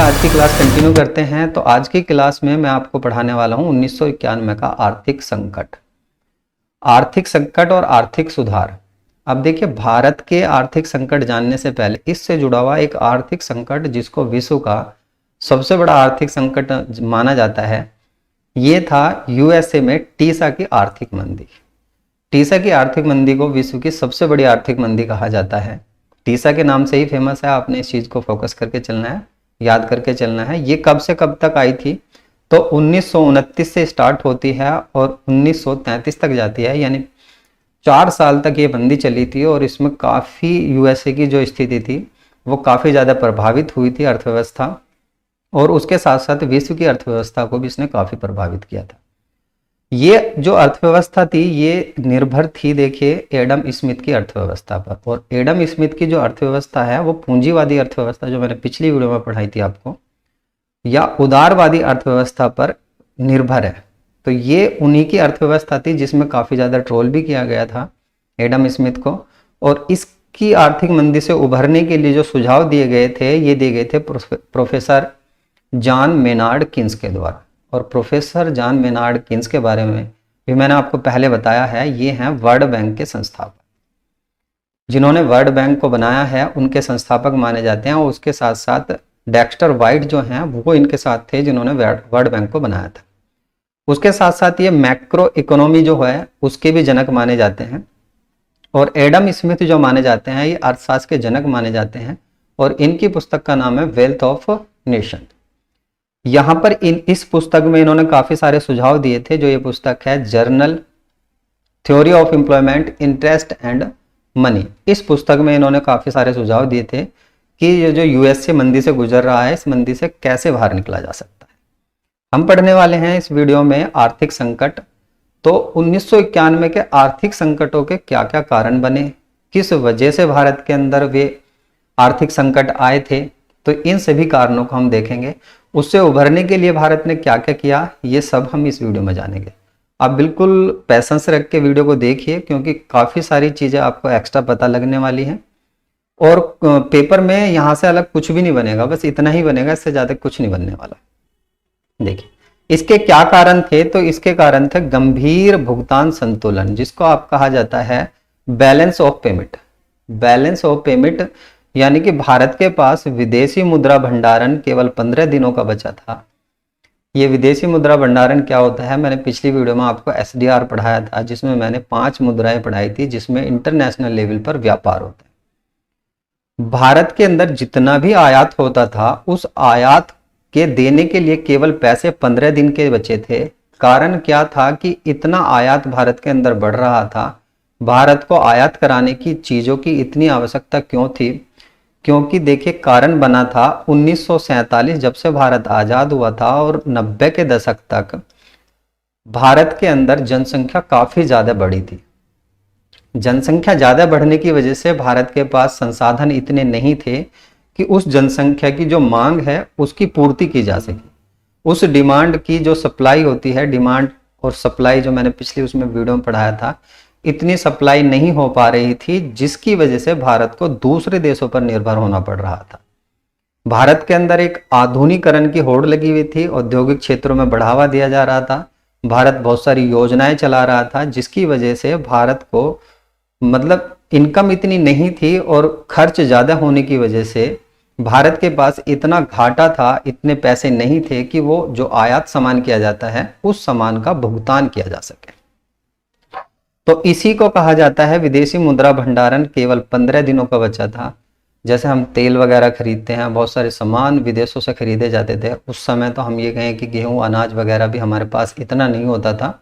आज की class continue करते हैं। तो आज की क्लास में मैं आपको पढ़ाने वाला हूं 1991 का आर्थिक संकट। आर्थिक संकट और आर्थिक सुधार। अब देखिए, भारत के आर्थिक संकट जानने से पहले इससे जुड़ा हुआ एक आर्थिक संकट जिसको विश्व का सबसे बड़ा आर्थिक संकट माना जाता है, ये था यूएसए में टीसा की आर्थिक मंदी। टीसा की आर्थिक मंदी को विश्व की सबसे बड़ी आर्थिक मंदी कहा जाता है। टीसा के नाम से ही फेमस है, आपने इस चीज को फोकस करके चलना है, याद करके चलना है। ये कब से कब तक आई थी? तो 1929 से स्टार्ट होती है और 1933 तक जाती है, यानी 4 साल तक ये बंदी चली थी। और इसमें काफ़ी यूएसए की जो स्थिति थी वो काफ़ी ज़्यादा प्रभावित हुई थी, अर्थव्यवस्था, और उसके साथ साथ विश्व की अर्थव्यवस्था को भी इसने काफ़ी प्रभावित किया था। ये जो अर्थव्यवस्था थी ये निर्भर थी, देखिए, एडम स्मिथ की अर्थव्यवस्था पर। और एडम स्मिथ की जो अर्थव्यवस्था है वो पूंजीवादी अर्थव्यवस्था, जो मैंने पिछली वीडियो में पढ़ाई थी आपको, या उदारवादी अर्थव्यवस्था पर निर्भर है। तो ये उन्हीं की अर्थव्यवस्था थी जिसमें काफ़ी ज़्यादा ट्रोल भी किया गया था एडम स्मिथ को। और इसकी आर्थिक मंदी से उभरने के लिए जो सुझाव दिए गए थे, ये दिए गए थे प्रोफेसर जॉन मेनार्ड किन्स के द्वारा। और प्रोफेसर जॉन मेनार्ड किन्स के बारे में भी मैंने आपको पहले बताया है। ये हैं वर्ल्ड बैंक के संस्थापक, जिन्होंने वर्ल्ड बैंक को बनाया है, उनके संस्थापक माने जाते हैं। और उसके साथ साथ डेक्स्टर वाइट जो हैं वो इनके साथ थे, जिन्होंने वर्ल्ड बैंक को बनाया था। उसके साथ साथ ये मैक्रो इकोनॉमी जो है उसके भी जनक माने जाते हैं। और एडम स्मिथ जो माने जाते हैं ये अर्थशास्त्र के जनक माने जाते हैं। और इनकी पुस्तक का नाम है वेल्थ ऑफ नेशन। यहाँ पर इस पुस्तक में इन्होंने काफ़ी सारे सुझाव दिए थे। जो ये पुस्तक है journal theory of employment, interest and money, इस पुस्तक में इन्होंने काफ़ी सारे सुझाव दिए थे कि ये जो यूएसए मंदी से गुजर रहा है, इस मंदी से कैसे बाहर निकला जा सकता है। हम पढ़ने वाले हैं इस वीडियो में आर्थिक संकट। तो 1991 के आर्थिक संकटों के क्या क्या कारण बने, किस वजह से भारत के अंदर वे आर्थिक संकट आए थे, तो इन सभी कारणों को हम देखेंगे। उससे उभरने के लिए भारत ने क्या क्या किया, ये सब हम इस वीडियो में जानेंगे। आप बिल्कुल पैसेंस रख के वीडियो को देखिए, क्योंकि काफ़ी सारी चीज़ें आपको एक्स्ट्रा पता लगने वाली हैं। और पेपर में यहाँ से अलग कुछ भी नहीं बनेगा, बस इतना ही बनेगा, इससे ज़्यादा कुछ नहीं बनने वाला। देखिए, इसके क्या कारण थे? तो इसके कारण थे गंभीर भुगतान संतुलन, जिसको आप कहा जाता है balance of payment. Balance of payment यानी कि भारत के पास विदेशी मुद्रा भंडारण केवल 15 दिनों का बचा था। ये विदेशी मुद्रा भंडारण क्या होता है, मैंने पिछली वीडियो में आपको एसडीआर पढ़ाया था, जिसमें मैंने 5 मुद्राएं पढ़ाई थी, जिसमें इंटरनेशनल लेवल पर व्यापार होता है। भारत के अंदर जितना भी आयात होता था, उस आयात के देने के लिए केवल पैसे 15 दिन के बचे थे। कारण क्या था कि इतना आयात भारत के अंदर बढ़ रहा था। भारत को आयात कराने की चीज़ों की इतनी आवश्यकता क्यों थी? क्योंकि देखिए, कारण बना था 1947, जब से भारत आज़ाद हुआ था, और 90 के दशक तक भारत के अंदर जनसंख्या काफ़ी ज़्यादा बढ़ी थी। जनसंख्या ज़्यादा बढ़ने की वजह से भारत के पास संसाधन इतने नहीं थे कि उस जनसंख्या की जो मांग है उसकी पूर्ति की जा सके। उस डिमांड की जो सप्लाई होती है, डिमांड और सप्लाई जो मैंने पिछली उसमें वीडियो में पढ़ाया था, इतनी सप्लाई नहीं हो पा रही थी, जिसकी वजह से भारत को दूसरे देशों पर निर्भर होना पड़ रहा था। भारत के अंदर एक आधुनिकीकरण की होड़ लगी हुई थी, औद्योगिक क्षेत्रों में बढ़ावा दिया जा रहा था, भारत बहुत सारी योजनाएं चला रहा था, जिसकी वजह से भारत को मतलब इनकम इतनी नहीं थी, और खर्च ज़्यादा होने की वजह से भारत के पास इतना घाटा था, इतने पैसे नहीं थे कि वो जो आयात सामान किया जाता है उस सामान का भुगतान किया जा सके। तो इसी को कहा जाता है विदेशी मुद्रा भंडारण केवल 15 दिनों का बचा था। जैसे हम तेल वगैरह खरीदते हैं, बहुत सारे सामान विदेशों से खरीदे जाते थे। उस समय तो हम ये कहें कि गेहूं, अनाज वगैरह भी हमारे पास इतना नहीं होता था।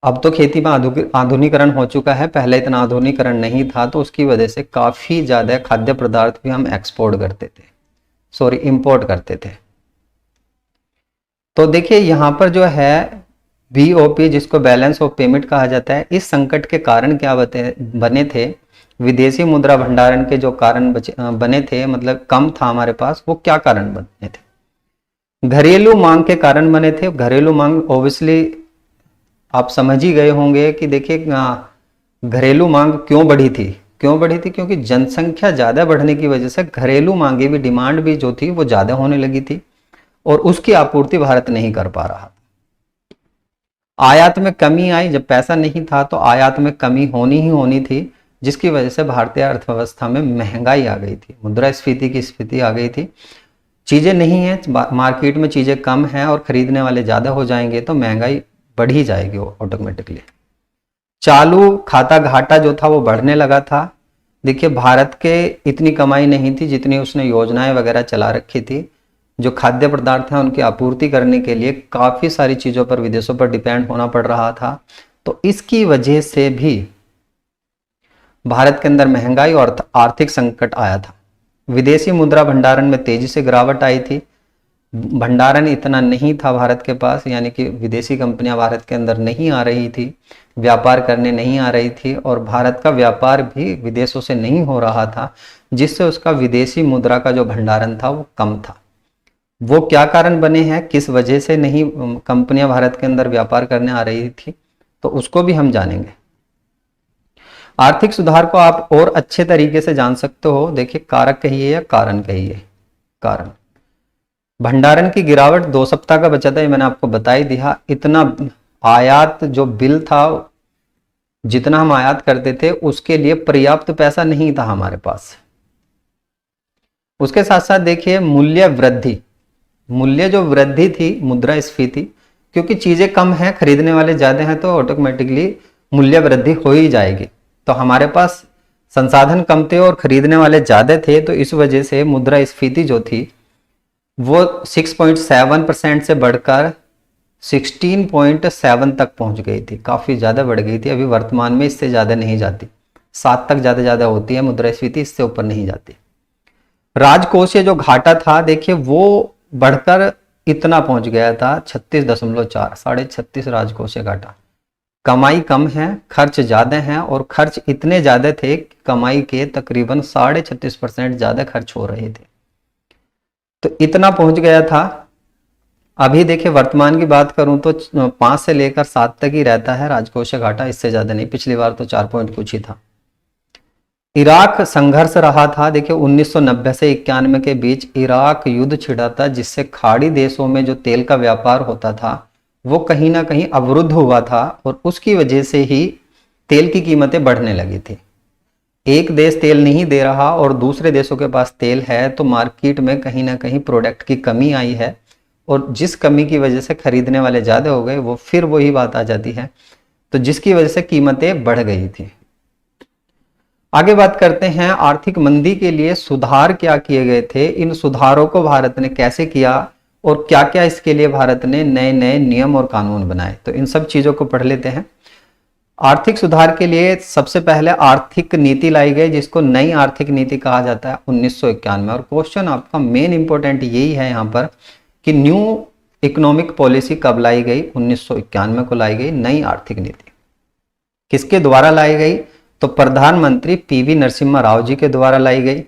अब तो खेती में आधुनिकीकरण हो चुका है, पहले इतना आधुनिकीकरण नहीं था, तो उसकी वजह से काफ़ी ज़्यादा खाद्य पदार्थ भी हम एक्सपोर्ट करते थे, इंपोर्ट करते थे। तो देखिए, यहाँ पर जो है बीओपी, जिसको बैलेंस ऑफ पेमेंट कहा जाता है, इस संकट के कारण क्या बने थे? विदेशी मुद्रा भंडारण के जो कारण बने थे, मतलब कम था हमारे पास, वो क्या कारण बने थे? घरेलू मांग के कारण बने थे। घरेलू मांग ऑब्वियसली आप समझ ही गए होंगे कि देखिए, घरेलू मांग क्यों बढ़ी थी। क्यों बढ़ी थी? क्योंकि जनसंख्या ज़्यादा बढ़ने की वजह से घरेलू मांगे भी, डिमांड भी जो थी वो ज़्यादा होने लगी थी और उसकी आपूर्ति भारत नहीं कर पा रहा। आयात में कमी आई, जब पैसा नहीं था तो आयात में कमी होनी ही होनी थी, जिसकी वजह से भारतीय अर्थव्यवस्था में महंगाई आ गई थी, मुद्रास्फीति की स्थिति आ गई थी। चीज़ें नहीं है मार्केट में, चीज़ें कम हैं और खरीदने वाले ज़्यादा हो जाएंगे तो महंगाई बढ़ ही जाएगी ऑटोमेटिकली। चालू खाता घाटा जो था वो बढ़ने लगा था। देखिए भारत के इतनी कमाई नहीं थी जितनी उसने योजनाएं वगैरह चला रखी थी। जो खाद्य पदार्थ हैं उनकी आपूर्ति करने के लिए काफ़ी सारी चीज़ों पर विदेशों पर डिपेंड होना पड़ रहा था। तो इसकी वजह से भी भारत के अंदर महंगाई और आर्थिक संकट आया था। विदेशी मुद्रा भंडारण में तेजी से गिरावट आई थी। भंडारण इतना नहीं था भारत के पास, यानी कि विदेशी कंपनियां भारत के अंदर नहीं आ रही थी, व्यापार करने नहीं आ रही थी और भारत का व्यापार भी विदेशों से नहीं हो रहा था, जिससे उसका विदेशी मुद्रा का जो भंडारण था वो कम था। वो क्या कारण बने हैं, किस वजह से नहीं कंपनियां भारत के अंदर व्यापार करने आ रही थी, तो उसको भी हम जानेंगे। आर्थिक सुधार को आप और अच्छे तरीके से जान सकते हो। देखिए कारक कहिए या कारण कहिए, कारण। भंडारण की गिरावट 2 सप्ताह का बचा था, ये मैंने आपको बता ही दिया। इतना आयात जो बिल था, जितना हम आयात करते थे उसके लिए पर्याप्त पैसा नहीं था हमारे पास। उसके साथ साथ देखिए मूल्य वृद्धि, मूल्य जो वृद्धि थी, मुद्रास्फीति, क्योंकि चीजें कम हैं, खरीदने वाले ज्यादा हैं तो ऑटोमेटिकली मूल्य वृद्धि हो ही जाएगी। तो हमारे पास संसाधन कम थे और खरीदने वाले ज्यादा थे, तो इस वजह से मुद्रास्फीति जो थी वो 6.7% से बढ़कर 16.7 तक पहुंच गई थी, काफी ज्यादा बढ़ गई थी। अभी वर्तमान में इससे ज्यादा नहीं जाती, 7 तक ज्यादा होती है मुद्रास्फीति, इससे ऊपर नहीं जाती। राजकोषीय जो घाटा था देखिए वो बढ़कर इतना पहुंच गया था 36.4, 36.5 राजकोषीय घाटा। कमाई कम है, खर्च ज्यादा है और खर्च इतने ज्यादा थे कि कमाई के तकरीबन 36.5% ज्यादा खर्च हो रहे थे, तो इतना पहुंच गया था। अभी देखिए वर्तमान की बात करूं तो 5 से लेकर 7 तक ही रहता है राजकोषीय घाटा, इससे ज्यादा नहीं। पिछली बार तो 4 पॉइंट कुछ ही था। इराक संघर्ष रहा था। देखिए 1990 से 91 के बीच इराक युद्ध छिड़ा था, जिससे खाड़ी देशों में जो तेल का व्यापार होता था वो कहीं ना कहीं अवरुद्ध हुआ था और उसकी वजह से ही तेल की कीमतें बढ़ने लगी थी। एक देश तेल नहीं दे रहा और दूसरे देशों के पास तेल है, तो मार्केट में कहीं ना कहीं प्रोडक्ट की कमी आई है और जिस कमी की वजह से खरीदने वाले ज़्यादा हो गए, वो फिर वही बात आ जाती है, तो जिसकी वजह से कीमतें बढ़ गई थी। आगे बात करते हैं आर्थिक मंदी के लिए सुधार क्या किए गए थे, इन सुधारों को भारत ने कैसे किया और क्या क्या इसके लिए भारत ने नए नए नियम और कानून बनाए, तो इन सब चीजों को पढ़ लेते हैं। आर्थिक सुधार के लिए सबसे पहले आर्थिक नीति लाई गई, जिसको नई आर्थिक नीति कहा जाता है 1991। और क्वेश्चन आपका मेन इंपॉर्टेंट यही है यहाँ पर कि न्यू इकोनॉमिक पॉलिसी कब लाई गई, 1991 को लाई गई नई आर्थिक नीति। किसके द्वारा लाई गई, तो प्रधानमंत्री पीवी नरसिम्हा राव जी के द्वारा लाई गई।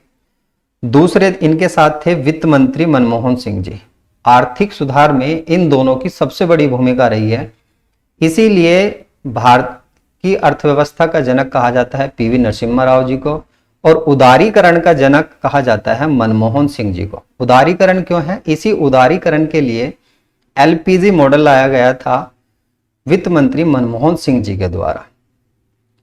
दूसरे इनके साथ थे वित्त मंत्री मनमोहन सिंह जी। आर्थिक सुधार में इन दोनों की सबसे बड़ी भूमिका रही है, इसीलिए भारत की अर्थव्यवस्था का जनक कहा जाता है पीवी नरसिम्हा राव जी को और उदारीकरण का जनक कहा जाता है मनमोहन सिंह जी को। उदारीकरण क्यों है, इसी उदारीकरण के लिए एलपीजी मॉडल लाया गया था वित्त मंत्री मनमोहन सिंह जी के द्वारा।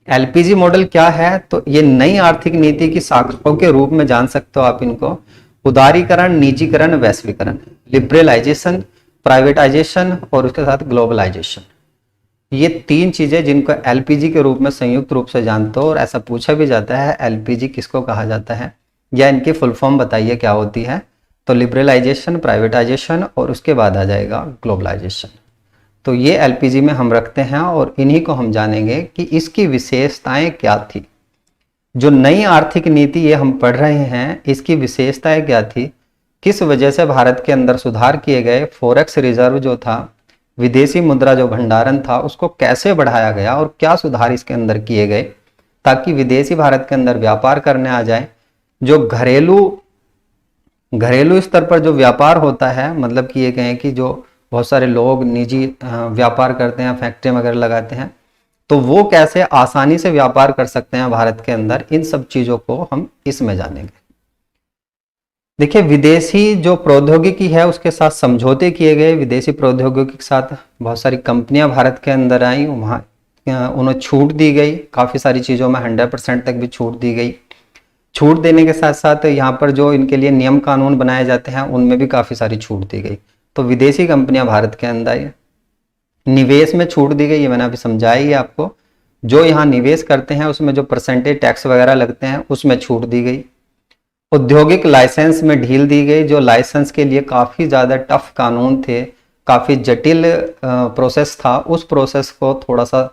एलपीजी मॉडल क्या है, तो ये नई आर्थिक नीति की शाखाओं के रूप में जान सकते हो आप इनको। उदारीकरण, निजीकरण, वैश्वीकरण, लिबरलाइजेशन, प्राइवेटाइजेशन और उसके साथ ग्लोबलाइजेशन, ये 3 चीजें जिनको एलपीजी के रूप में संयुक्त रूप से जानते हो। और ऐसा पूछा भी जाता है एलपीजी किसको कहा जाता है या इनकी फुल फॉर्म बताइए क्या होती है, तो लिबरलाइजेशन, प्राइवेटाइजेशन और उसके बाद आ जाएगा ग्लोबलाइजेशन। तो ये एलपीजी में हम रखते हैं और इन्हीं को हम जानेंगे कि इसकी विशेषताएं क्या थी। जो नई आर्थिक नीति ये हम पढ़ रहे हैं, इसकी विशेषताएं क्या थी, किस वजह से भारत के अंदर सुधार किए गए, फॉरेक्स रिजर्व जो था, विदेशी मुद्रा जो भंडारण था, उसको कैसे बढ़ाया गया और क्या सुधार इसके अंदर किए गए ताकि विदेशी भारत के अंदर व्यापार करने आ जाए। जो घरेलू स्तर पर जो व्यापार होता है, मतलब कि ये कहें कि जो बहुत सारे लोग निजी व्यापार करते हैं, फैक्ट्री वगैरह लगाते हैं, तो वो कैसे आसानी से व्यापार कर सकते हैं भारत के अंदर, इन सब चीजों को हम इसमें जानेंगे। देखिए, विदेशी जो प्रौद्योगिकी है उसके साथ समझौते किए गए। विदेशी प्रौद्योगिकी के साथ बहुत सारी कंपनियां भारत के अंदर आई, वहाँ उन्हें छूट दी गई, काफ़ी सारी चीज़ों में 100% तक भी छूट दी गई। छूट देने के साथ साथ यहाँ पर जो इनके लिए नियम कानून बनाए जाते हैं उनमें भी काफ़ी सारी छूट दी गई। तो विदेशी कंपनियां भारत के अंदर आई, निवेश में छूट दी गई, ये मैंने अभी समझाया ही आपको। जो यहाँ निवेश करते हैं उसमें जो परसेंटेज टैक्स वगैरह लगते हैं उसमें छूट दी गई। औद्योगिक लाइसेंस में ढील दी गई, जो लाइसेंस के लिए काफ़ी ज़्यादा टफ कानून थे, काफ़ी जटिल प्रोसेस था, उस प्रोसेस को थोड़ा सा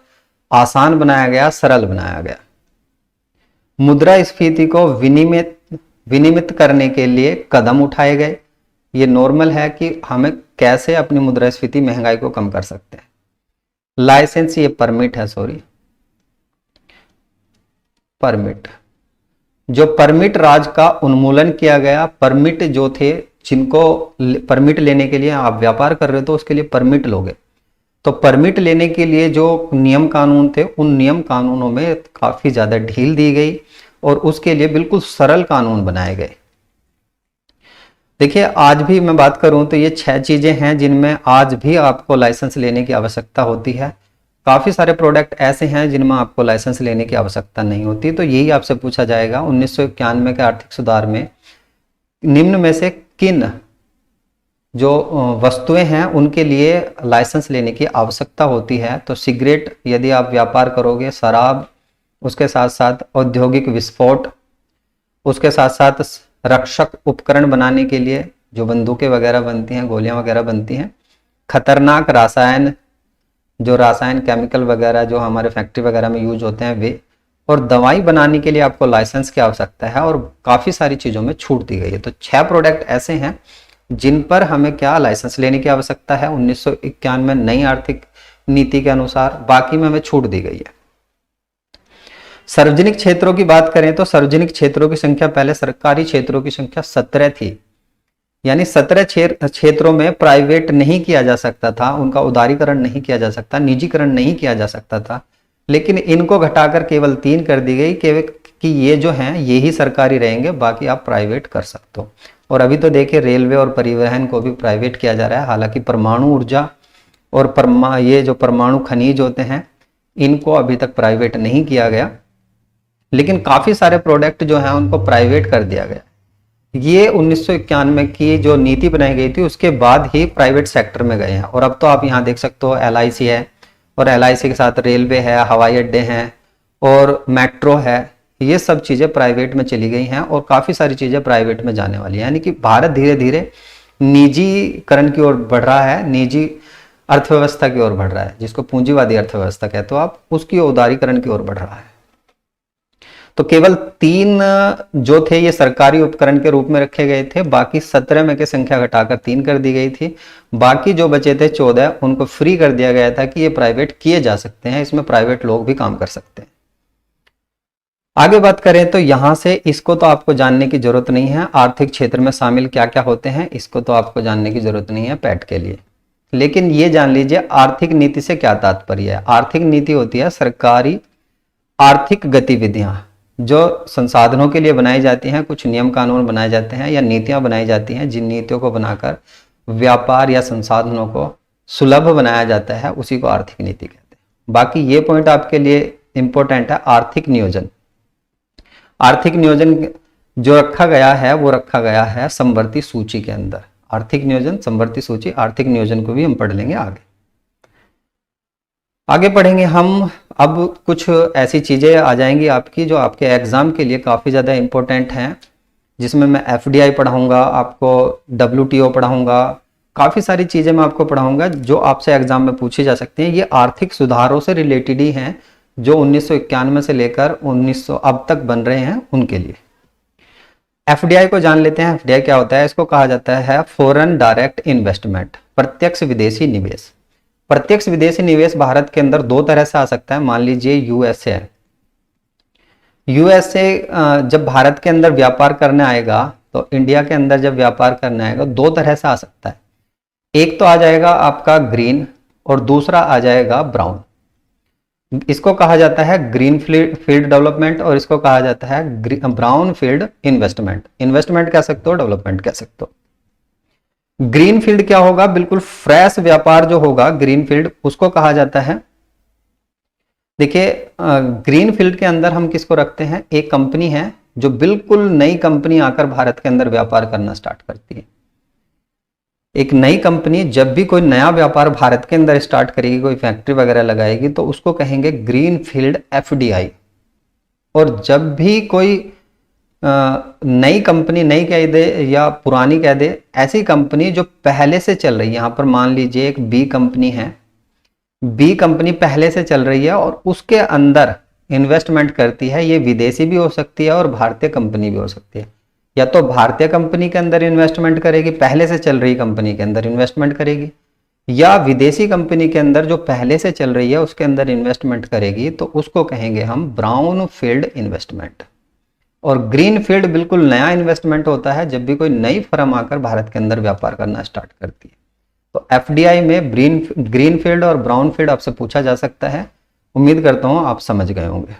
आसान बनाया गया, सरल बनाया गया। मुद्रास्फीति को विनियमित करने के लिए कदम उठाए गए। ये नॉर्मल है कि हमें कैसे अपनी मुद्रास्फीति, महंगाई को कम कर सकते हैं। लाइसेंस, ये परमिट है, सॉरी परमिट, जो परमिट राज का उन्मूलन किया गया। परमिट जो थे, जिनको परमिट लेने के लिए आप व्यापार कर रहे हो तो उसके लिए परमिट लोगे, तो परमिट लेने के लिए जो नियम कानून थे उन नियम कानूनों में काफी ज्यादा ढील दी गई और उसके लिए बिल्कुल सरल कानून बनाए गए। देखिए, आज भी मैं बात करूं तो ये 6 चीजें हैं जिनमें आज भी आपको लाइसेंस लेने की आवश्यकता होती है। काफी सारे प्रोडक्ट ऐसे हैं जिनमें आपको लाइसेंस लेने की आवश्यकता नहीं होती। तो यही आपसे पूछा जाएगा 1991 के आर्थिक सुधार में निम्न में से किन जो वस्तुएं हैं उनके लिए लाइसेंस लेने की आवश्यकता होती है। तो सिगरेट यदि आप व्यापार करोगे, शराब, उसके साथ साथ औद्योगिक विस्फोट, उसके साथ साथ रक्षक उपकरण बनाने के लिए जो बंदूकें वगैरह बनती हैं, गोलियां वगैरह बनती हैं, खतरनाक रसायन, जो रासायन केमिकल वगैरह जो हमारे फैक्ट्री वगैरह में यूज होते हैं वे, और दवाई बनाने के लिए आपको लाइसेंस की आवश्यकता है और काफ़ी सारी चीज़ों में छूट दी गई है। तो 6 प्रोडक्ट ऐसे हैं जिन पर हमें क्या लाइसेंस लेने की आवश्यकता है 1991 नई आर्थिक नीति के अनुसार, बाकी में हमें छूट दी गई है। सार्वजनिक क्षेत्रों की बात करें तो सार्वजनिक क्षेत्रों की संख्या, पहले सरकारी क्षेत्रों की संख्या 17 थी, यानी 17 क्षेत्रों में प्राइवेट नहीं किया जा सकता था, उनका उदारीकरण नहीं किया जा सकता, निजीकरण नहीं किया जा सकता था। लेकिन इनको घटाकर केवल 3 कर दी गई कि ये जो हैं ये ही सरकारी रहेंगे, बाकी आप प्राइवेट कर सकते हो। और अभी तो देखिए रेलवे और परिवहन को भी प्राइवेट किया जा रहा है। हालांकि परमाणु ऊर्जा और ये जो परमाणु खनिज होते हैं इनको अभी तक प्राइवेट नहीं किया गया, लेकिन काफी सारे प्रोडक्ट जो हैं उनको प्राइवेट कर दिया गया। ये 1991 की जो नीति बनाई गई थी उसके बाद ही प्राइवेट सेक्टर में गए हैं। और अब तो आप यहाँ देख सकते हो LIC है, और LIC के साथ रेलवे है, हवाई अड्डे हैं और मेट्रो है, ये सब चीज़ें प्राइवेट में चली गई हैं और काफ़ी सारी चीज़ें प्राइवेट में जाने वाली हैं। यानी कि भारत धीरे धीरे निजीकरण की ओर बढ़ रहा है, निजी अर्थव्यवस्था की ओर बढ़ रहा है, जिसको पूंजीवादी अर्थव्यवस्था कहते हो आप, उसकी उदारीकरण की ओर बढ़ रहा है। तो केवल 3 जो थे ये सरकारी उपकरण के रूप में रखे गए थे, बाकी 17 में की संख्या घटाकर 3 कर दी गई थी। बाकी जो बचे थे 14 उनको फ्री कर दिया गया था कि ये प्राइवेट किए जा सकते हैं, इसमें प्राइवेट लोग भी काम कर सकते हैं। आगे बात करें तो यहां से इसको तो आपको जानने की जरूरत नहीं है, आर्थिक क्षेत्र में शामिल क्या क्या होते हैं इसको तो आपको जानने की जरूरत नहीं है पैट के लिए। लेकिन ये जान लीजिए आर्थिक नीति से क्या तात्पर्य है। आर्थिक नीति होती है सरकारी आर्थिक गतिविधियां जो संसाधनों के लिए बनाई जाती हैं, कुछ नियम कानून बनाए जाते हैं या नीतियां बनाई जाती हैं, जिन नीतियों को बनाकर व्यापार या संसाधनों को सुलभ बनाया जाता है, उसी को आर्थिक नीति कहते हैं। बाकी ये पॉइंट आपके लिए इंपॉर्टेंट है, आर्थिक नियोजन। आर्थिक नियोजन जो रखा गया है वो रखा गया है समवर्ती सूची के अंदर। आर्थिक नियोजन, समवर्ती सूची, आर्थिक नियोजन को भी हम पढ़ लेंगे आगे पढ़ेंगे हम। अब कुछ ऐसी चीजें आ जाएंगी आपकी जो आपके एग्जाम के लिए काफी ज्यादा इंपॉर्टेंट हैं, जिसमें मैं FDI पढ़ाऊंगा, आपको WTO पढ़ाऊंगा, काफी सारी चीजें मैं आपको पढ़ाऊंगा जो आपसे एग्जाम में पूछी जा सकती हैं। ये आर्थिक सुधारों से रिलेटेड ही हैं जो 1991 से लेकर 1900 अब तक बन रहे हैं उनके लिए। FDI को जान लेते हैं। FDI क्या होता है? इसको कहा जाता है फॉरेन डायरेक्ट इन्वेस्टमेंट, प्रत्यक्ष विदेशी निवेश। प्रत्यक्ष विदेशी निवेश भारत के अंदर 2 तरह से आ सकता है। मान लीजिए यूएसए जब भारत के अंदर व्यापार करने आएगा, तो इंडिया के अंदर जब व्यापार करने आएगा 2 तरह से आ सकता है। एक तो आ जाएगा आपका ग्रीन और दूसरा आ जाएगा ब्राउन। इसको कहा जाता है ग्रीन फील्ड डेवलपमेंट और इसको कहा जाता है ब्राउन फील्ड इन्वेस्टमेंट। इन्वेस्टमेंट कह सकते हो, डेवलपमेंट कह सकते हो। ग्रीन फील्ड क्या होगा, बिल्कुल फ्रेश व्यापार जो होगा ग्रीन फील्ड, उसको कहा जाता है। देखिए ग्रीन फील्ड के अंदर हम किसको रखते हैं, एक कंपनी है जो बिल्कुल नई कंपनी आकर भारत के अंदर व्यापार करना स्टार्ट करती है। एक नई कंपनी जब भी कोई नया व्यापार भारत के अंदर स्टार्ट करेगी, कोई फैक्ट्री वगैरह लगाएगी, तो उसको कहेंगे ग्रीन फील्ड एफडीआई। और जब भी कोई नई कंपनी, नई कह दे या पुरानी कह दे, ऐसी कंपनी जो पहले से चल रही है, यहां पर मान लीजिए एक बी कंपनी है, बी कंपनी पहले से चल रही है और उसके अंदर इन्वेस्टमेंट करती है, ये विदेशी भी हो सकती है और भारतीय कंपनी भी हो सकती है। या तो भारतीय कंपनी के अंदर इन्वेस्टमेंट करेगी, पहले से चल रही कंपनी के अंदर इन्वेस्टमेंट करेगी, या विदेशी कंपनी के अंदर जो पहले से चल रही है उसके अंदर इन्वेस्टमेंट करेगी, तो उसको कहेंगे हम ब्राउन फील्ड इन्वेस्टमेंट। और ग्रीन फील्ड बिल्कुल नया इन्वेस्टमेंट होता है जब भी कोई नई फर्म आकर भारत के अंदर व्यापार करना स्टार्ट करती है। तो एफडीआई में ग्रीन फील्ड और ब्राउन फील्ड आपसे पूछा जा सकता है। उम्मीद करता हूं आप समझ गए होंगे।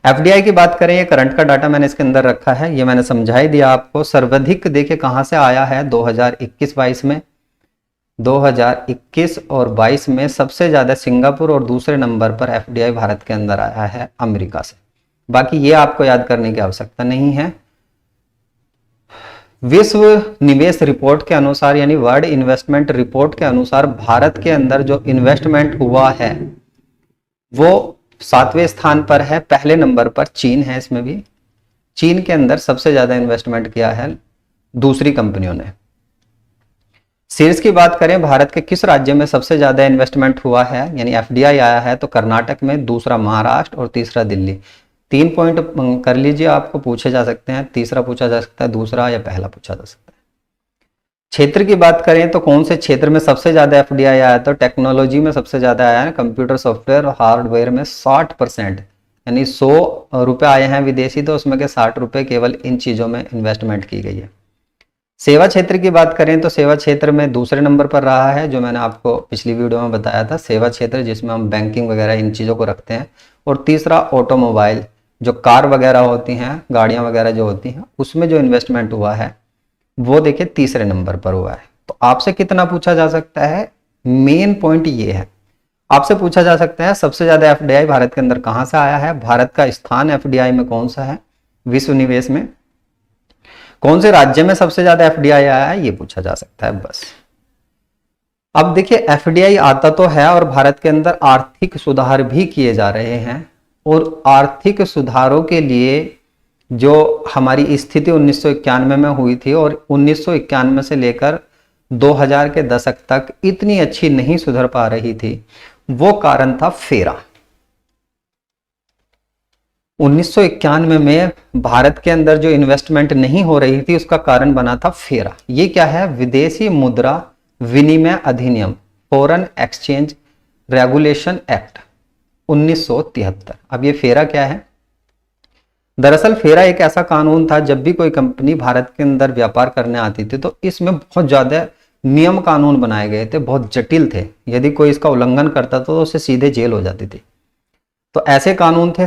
एफडीआई की बात करें, ये करंट का डाटा मैंने इसके अंदर रखा है, ये मैंने समझा ही दिया आपको। सर्वाधिक देखिए कहां से आया है, 2021-22 में। 2021 और 22 में सबसे ज्यादा सिंगापुर और दूसरे नंबर पर एफडीआई भारत के अंदर आया है अमेरिका से। बाकी ये आपको याद करने की आवश्यकता नहीं है। विश्व निवेश रिपोर्ट के अनुसार, यानी वर्ल्ड इन्वेस्टमेंट रिपोर्ट के अनुसार, भारत के अंदर जो इन्वेस्टमेंट हुआ है वो 7वें स्थान पर है। पहले नंबर पर चीन है, इसमें भी चीन के अंदर सबसे ज्यादा इन्वेस्टमेंट किया है दूसरी कंपनियों ने। शीर्ष की बात करें, भारत के किस राज्य में सबसे ज्यादा इन्वेस्टमेंट हुआ है, यानी एफडीआई आया है, तो कर्नाटक में, दूसरा महाराष्ट्र और तीसरा दिल्ली। 3 पॉइंट कर लीजिए, आपको पूछे जा सकते हैं, तीसरा पूछा जा सकता है, दूसरा या पहला पूछा जा सकता है। क्षेत्र की बात करें तो कौन से क्षेत्र में सबसे ज्यादा एफडीआई आया, तो टेक्नोलॉजी में सबसे ज्यादा आया है, कंप्यूटर सॉफ्टवेयर और हार्डवेयर में 60%, यानी 100 रुपए आए हैं विदेशी, तो उसमें के 60 रुपए केवल इन चीजों में इन्वेस्टमेंट की गई है। सेवा क्षेत्र की बात करें तो सेवा क्षेत्र में दूसरे नंबर पर रहा है, जो मैंने आपको पिछली वीडियो में बताया था, सेवा क्षेत्र जिसमें हम बैंकिंग वगैरह इन चीजों को रखते हैं। और तीसरा ऑटोमोबाइल, जो कार वगैरह होती हैं, गाड़ियां वगैरह जो होती हैं, उसमें जो इन्वेस्टमेंट हुआ है वो देखिए तीसरे नंबर पर हुआ है। तो आपसे कितना पूछा जा सकता है, मेन पॉइंट ये है, आपसे पूछा जा सकता है सबसे ज्यादा एफडीआई भारत के अंदर कहां से आया है, भारत का स्थान एफडीआई में कौन सा है, विश्व निवेश में कौन से राज्य में सबसे ज्यादा एफडीआई आया है, ये पूछा जा सकता है बस। अब देखिए एफडीआई आता तो है और भारत के अंदर आर्थिक सुधार भी किए जा रहे हैं, और आर्थिक सुधारों के लिए जो हमारी स्थिति 1991 में हुई थी और 1991 से लेकर 2000 के दशक तक इतनी अच्छी नहीं सुधर पा रही थी, वो कारण था फेरा। 1991 में भारत के अंदर जो इन्वेस्टमेंट नहीं हो रही थी उसका कारण बना था फेरा। ये क्या है, विदेशी मुद्रा विनिमय अधिनियम, फॉरेन एक्सचेंज रेगुलेशन एक्ट 1973। अब ये फेरा क्या है, दरअसल फेरा एक ऐसा कानून था, जब भी कोई कंपनी भारत के अंदर व्यापार करने आती थी तो इसमें बहुत ज्यादा नियम कानून बनाए गए थे, बहुत जटिल थे। यदि कोई इसका उल्लंघन करता था तो उसे सीधे जेल हो जाती थी। तो ऐसे कानून थे,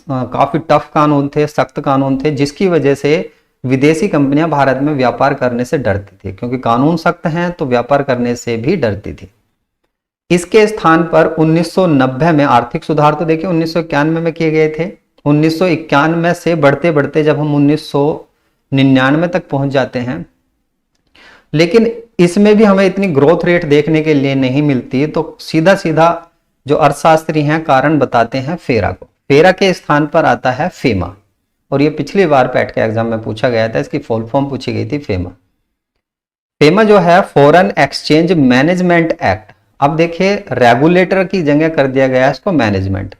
काफी टफ कानून थे, सख्त कानून थे, जिसकी वजह से विदेशी कंपनियां भारत में व्यापार करने से डरती थी, क्योंकि कानून सख्त हैं तो व्यापार करने से भी डरती थी। इसके स्थान पर 1990 में आर्थिक सुधार तो देखिए 1991 में किए गए थे। 1991 से बढ़ते बढ़ते जब हम 1999 तक पहुंच जाते हैं, लेकिन इसमें भी हमें इतनी ग्रोथ रेट देखने के लिए नहीं मिलती, तो सीधा सीधा जो अर्थशास्त्री हैं कारण बताते हैं फेरा को। फेरा के स्थान पर आता है फेमा, और ये पिछली बार पैट के एग्जाम में पूछा गया था, इसकी फुल फॉर्म पूछी गई थी फेमा। फेमा जो है फॉरेन एक्सचेंज मैनेजमेंट एक्ट। अब देखिए रेगुलेटर की जगह कर दिया गया है इसको मैनेजमेंट।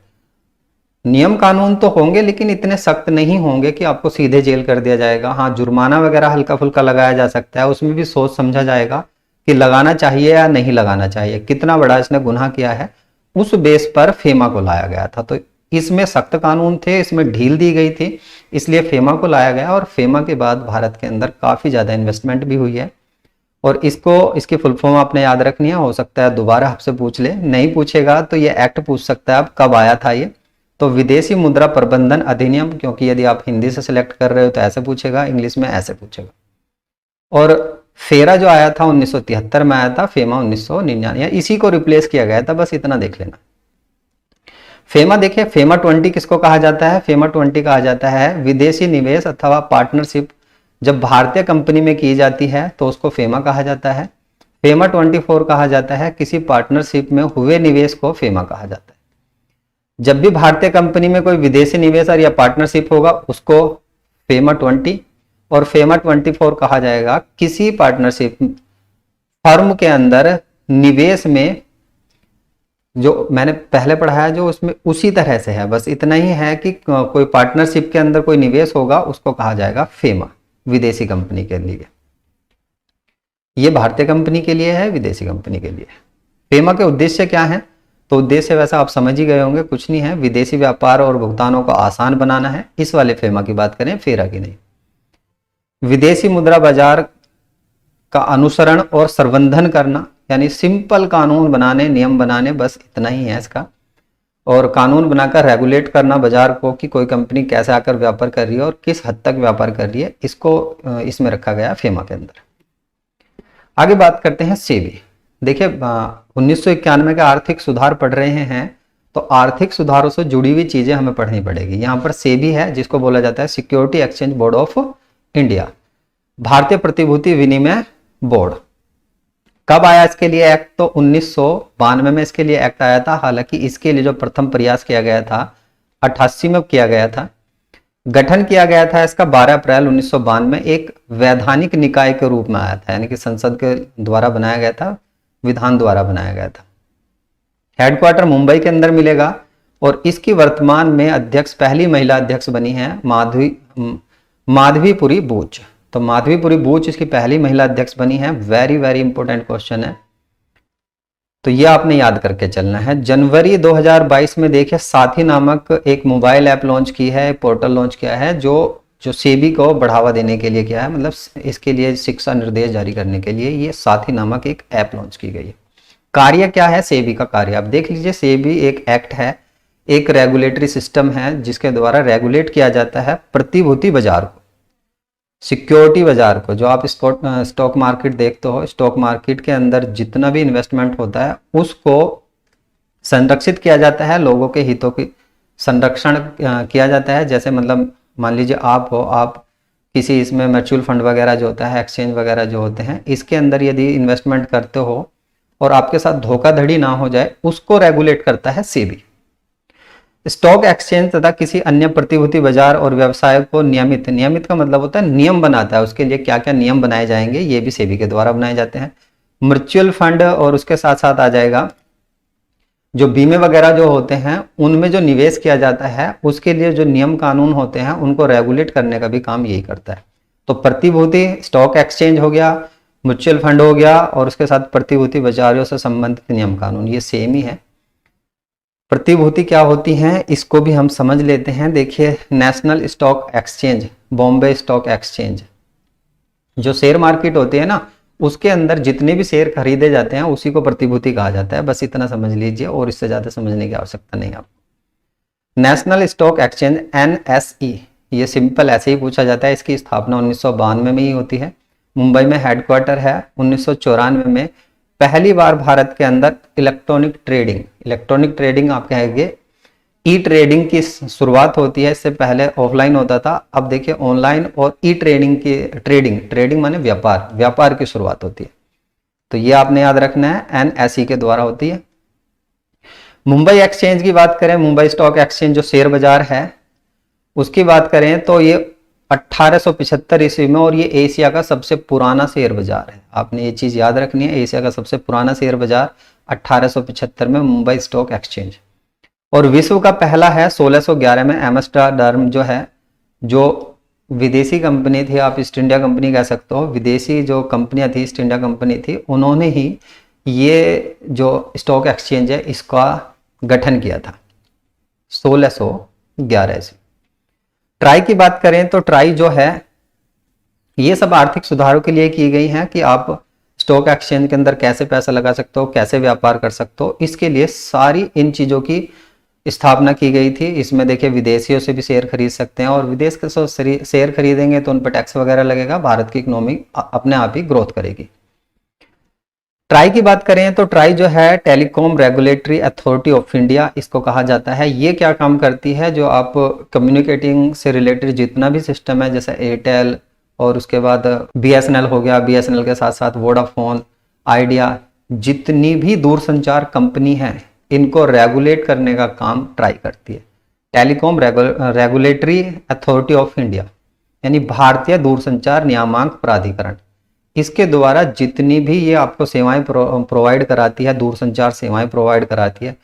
नियम कानून तो होंगे लेकिन इतने सख्त नहीं होंगे कि आपको सीधे जेल कर दिया जाएगा। हाँ, जुर्माना वगैरह हल्का फुल्का लगाया जा सकता है, उसमें भी सोच समझा जाएगा कि लगाना चाहिए या नहीं लगाना चाहिए, कितना बड़ा इसने गुनाह किया है, उस बेस पर फेमा को लाया गया था। तो इसमें सख्त कानून थे, इसमें ढील दी गई थी, इसलिए फेमा को लाया गया। और फेमा के बाद भारत के अंदर काफी ज्यादा इन्वेस्टमेंट भी हुई है। और इसकी फुल फॉर्म आपने याद रखनी है, हो सकता है दोबारा आपसे पूछ ले, नहीं पूछेगा तो ये एक्ट पूछ सकता है अब कब आया था ये। तो विदेशी मुद्रा प्रबंधन अधिनियम, क्योंकि यदि आप हिंदी से सिलेक्ट कर रहे हो तो ऐसे पूछेगा, इंग्लिश में ऐसे पूछेगा। और फेरा जो आया था 1973 में आया था, फेमा 1999, इसी को रिप्लेस किया गया था, बस इतना देख लेना। फेमा देखिए, फेमा 20 किसको कहा जाता है? फेमा 20 कहा जाता है विदेशी निवेश अथवा पार्टनरशिप जब भारतीय कंपनी में की जाती है तो उसको फेमा कहा जाता है। फेमा 24 कहा जाता है किसी पार्टनरशिप में हुए निवेश को फेमा कहा जाता है। जब भी भारतीय कंपनी में कोई विदेशी निवेश या पार्टनरशिप होगा उसको फेमा 20 और फेमा 24 कहा जाएगा किसी पार्टनरशिप फर्म के अंदर निवेश में, जो मैंने पहले पढ़ाया जो उसमें उसी तरह से है, बस इतना ही है कि कोई पार्टनरशिप के अंदर कोई निवेश होगा उसको कहा जाएगा फेमा, विदेशी कंपनी के लिए। ये भारतीय कंपनी के लिए है, विदेशी कंपनी के लिए। फेमा के उद्देश्य क्या है? तो उद्देश्य वैसा आप समझ ही गए होंगे, कुछ नहीं है, विदेशी व्यापार और भुगतानों को आसान बनाना है। इस वाले फेमा की बात करें, फेरा की नहीं। विदेशी मुद्रा बाजार का अनुसरण और संवर्धन करना, यानी सिंपल कानून बनाने, नियम बनाने, बस इतना ही है इसका। और कानून बनाकर रेगुलेट करना बाजार को कि कोई कंपनी कैसे आकर व्यापार कर रही है और किस हद तक व्यापार कर रही है, इसको इसमें रखा गया फेमा के अंदर। आगे बात करते हैं सेबी। देखिए 1991 का आर्थिक सुधार पढ़ रहे हैं तो आर्थिक सुधारों से जुड़ी हुई चीजें हमें पढ़नी पड़ेगी। यहाँ पर सेबी है जिसको बोला जाता है security exchange board of India, भारतीय प्रतिभूति विनिमय बोर्ड। कब आया इसके लिए एक्ट? तो 1992 में इसके लिए एक्ट आया था। हालांकि इसके लिए जो प्रथम प्रयास किया गया था 88 में किया गया था। गठन किया गया था इसका 12 अप्रैल 1992 में, एक वैधानिक निकाय के रूप में आया था, यानी कि संसद के द्वारा बनाया गया था, विधान द्वारा बनाया गया था। हेडक्वार्टर मुंबई के अंदर मिलेगा और इसकी वर्तमान में अध्यक्ष, पहली महिला अध्यक्ष बनी है माधवीपुरी बूच। तो माधवीपुरी बूच इसकी पहली महिला अध्यक्ष बनी है। वेरी वेरी इंपॉर्टेंट क्वेश्चन है, तो ये आपने याद करके चलना है। जनवरी 2022 में देखिए साथी नामक एक मोबाइल ऐप लॉन्च की है, पोर्टल लॉन्च किया है जो सेबी को बढ़ावा देने के लिए किया है, मतलब इसके लिए शिक्षा निर्देश जारी करने के लिए ये साथी नामक एक ऐप लॉन्च की गई है। कार्य क्या है सेबी का? कार्य आप देख लीजिए, सेबी एक एक्ट है, एक रेगुलेटरी सिस्टम है जिसके द्वारा रेगुलेट किया जाता है प्रतिभूति बाजार को, सिक्योरिटी बाजार को। जो आप स्टॉक मार्केट देखते हो, स्टॉक मार्केट के अंदर जितना भी इन्वेस्टमेंट होता है उसको संरक्षित किया जाता है, लोगों के हितों की संरक्षण किया जाता है। जैसे मतलब मान लीजिए आप किसी इसमें म्यूचुअल फंड वगैरह जो होता है, एक्सचेंज वगैरह जो होते हैं, इसके अंदर यदि इन्वेस्टमेंट करते हो और आपके साथ धोखाधड़ी ना हो जाए, उसको रेगुलेट करता है सेबी। स्टॉक एक्सचेंज तथा किसी अन्य प्रतिभूति बाजार और व्यवसाय को नियमित का मतलब होता है नियम बनाता है, उसके लिए क्या क्या नियम बनाए जाएंगे ये भी सेबी के द्वारा बनाए जाते हैं। म्यूचुअल फंड और उसके साथ साथ आ जाएगा जो बीमे वगैरह जो होते हैं उनमें जो निवेश किया जाता है उसके लिए जो नियम कानून होते हैं उनको रेगुलेट करने का भी काम यही करता है। तो प्रतिभूति स्टॉक एक्सचेंज हो गया, म्यूचुअल फंड हो गया और उसके साथ प्रतिभूति बाजारों से संबंधित नियम कानून, ये सेम ही है। प्रतिभूति क्या होती हैं इसको भी हम समझ लेते हैं। देखिए national stock exchange, Bombay stock exchange, जो शेयर मार्केट होती है ना, उसके अंदर जितने भी शेयर खरीदे जाते हैं उसी को प्रतिभूति कहा जाता है। बस इतना समझ लीजिए और इससे ज्यादा समझने की आवश्यकता नहीं आपको। नेशनल स्टॉक एक्सचेंज NSE, ये सिंपल ऐसे ही पूछा जाता है। इसकी स्थापना 1992 में ही होती है, मुंबई में हेडक्वार्टर है। 1994 में पहली बार भारत के अंदर इलेक्ट्रॉनिक ट्रेडिंग आप कहेंगे ई ट्रेडिंग की शुरुआत होती है। इससे पहले ऑफलाइन होता था, अब देखिए ऑनलाइन और ई ट्रेडिंग की ट्रेडिंग माने व्यापार की शुरुआत होती है। तो ये आपने याद रखना है, NSE के द्वारा होती है। मुंबई एक्सचेंज की बात करें, मुंबई स्टॉक एक्सचेंज जो शेयर बाजार है उसकी बात करें तो ये 1875 ईस्वी में, और ये एशिया का सबसे पुराना शेयर बाजार है। आपने ये चीज याद रखनी है, एशिया का सबसे पुराना शेयर बाजार 1875 में मुंबई स्टॉक एक्सचेंज। और विश्व का पहला है 1611 में एम्स्टर्डम, जो है जो विदेशी कंपनी थी, आप ईस्ट इंडिया कंपनी कह सकते हो, विदेशी जो कंपनियां थी ईस्ट इंडिया कंपनी थी, उन्होंने ही ये जो स्टॉक एक्सचेंज है इसका गठन किया था 1611 से। ट्राई की बात करें तो ट्राई जो है ये सब आर्थिक सुधारों के लिए की गई है कि आप स्टॉक एक्सचेंज के अंदर कैसे पैसा लगा सकते हो, कैसे व्यापार कर सकते हो, इसके लिए सारी इन चीज़ों की स्थापना की गई थी। इसमें देखिए विदेशियों से भी शेयर खरीद सकते हैं और विदेश के शेयर खरीदेंगे तो उन पर टैक्स वगैरह लगेगा, भारत की इकोनॉमी अपने आप ही ग्रोथ करेगी। ट्राई की बात करें तो ट्राई जो है telecom regulatory authority of India इसको कहा जाता है। ये क्या काम करती है, जो आप कम्युनिकेटिंग से रिलेटेड जितना भी सिस्टम है जैसे एयरटेल और उसके बाद बीएसएनएल हो गया, बीएसएनएल के साथ साथ वोडाफोन, आइडिया, जितनी भी दूरसंचार कंपनी है इनको रेगुलेट करने का काम ट्राई करती है। Telecom regulatory authority of India यानी भारतीय दूरसंचार नियामक प्राधिकरण, इसके द्वारा जितनी भी ये आपको सेवाएं प्रोवाइड कराती है, दूरसंचार सेवाएं प्रोवाइड कराती है,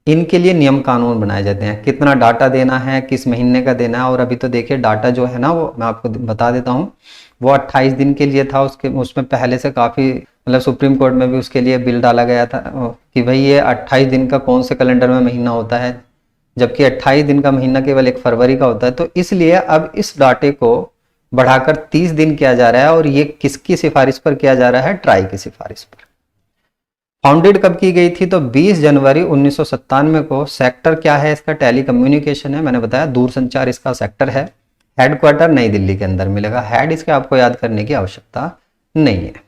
इनके लिए नियम कानून बनाए जाते हैं। कितना डाटा देना है, किस महीने का देना है। और अभी तो देखिए डाटा जो है ना वो मैं आपको बता देता हूँ, वो 28 दिन के लिए था। उसमें पहले से काफ़ी मतलब सुप्रीम कोर्ट में भी उसके लिए बिल डाला गया था कि भाई ये 28 दिन का कौन से कैलेंडर में महीना होता है, जबकि 28 दिन का महीना केवल 1 फरवरी का होता है। तो इसलिए अब इस डाटे को बढ़ाकर 30 दिन किया जा रहा है और ये किसकी सिफारिश पर किया जा रहा है, ट्राई की सिफारिश पर। फाउंडेड कब की गई थी, तो 20 जनवरी 1997 को। सेक्टर क्या है इसका, टेली कम्युनिकेशन है, मैंने बताया दूरसंचार इसका सेक्टर है। हेडक्वार्टर नई दिल्ली के अंदर मिलेगा। हेड इसके आपको याद करने की आवश्यकता नहीं है।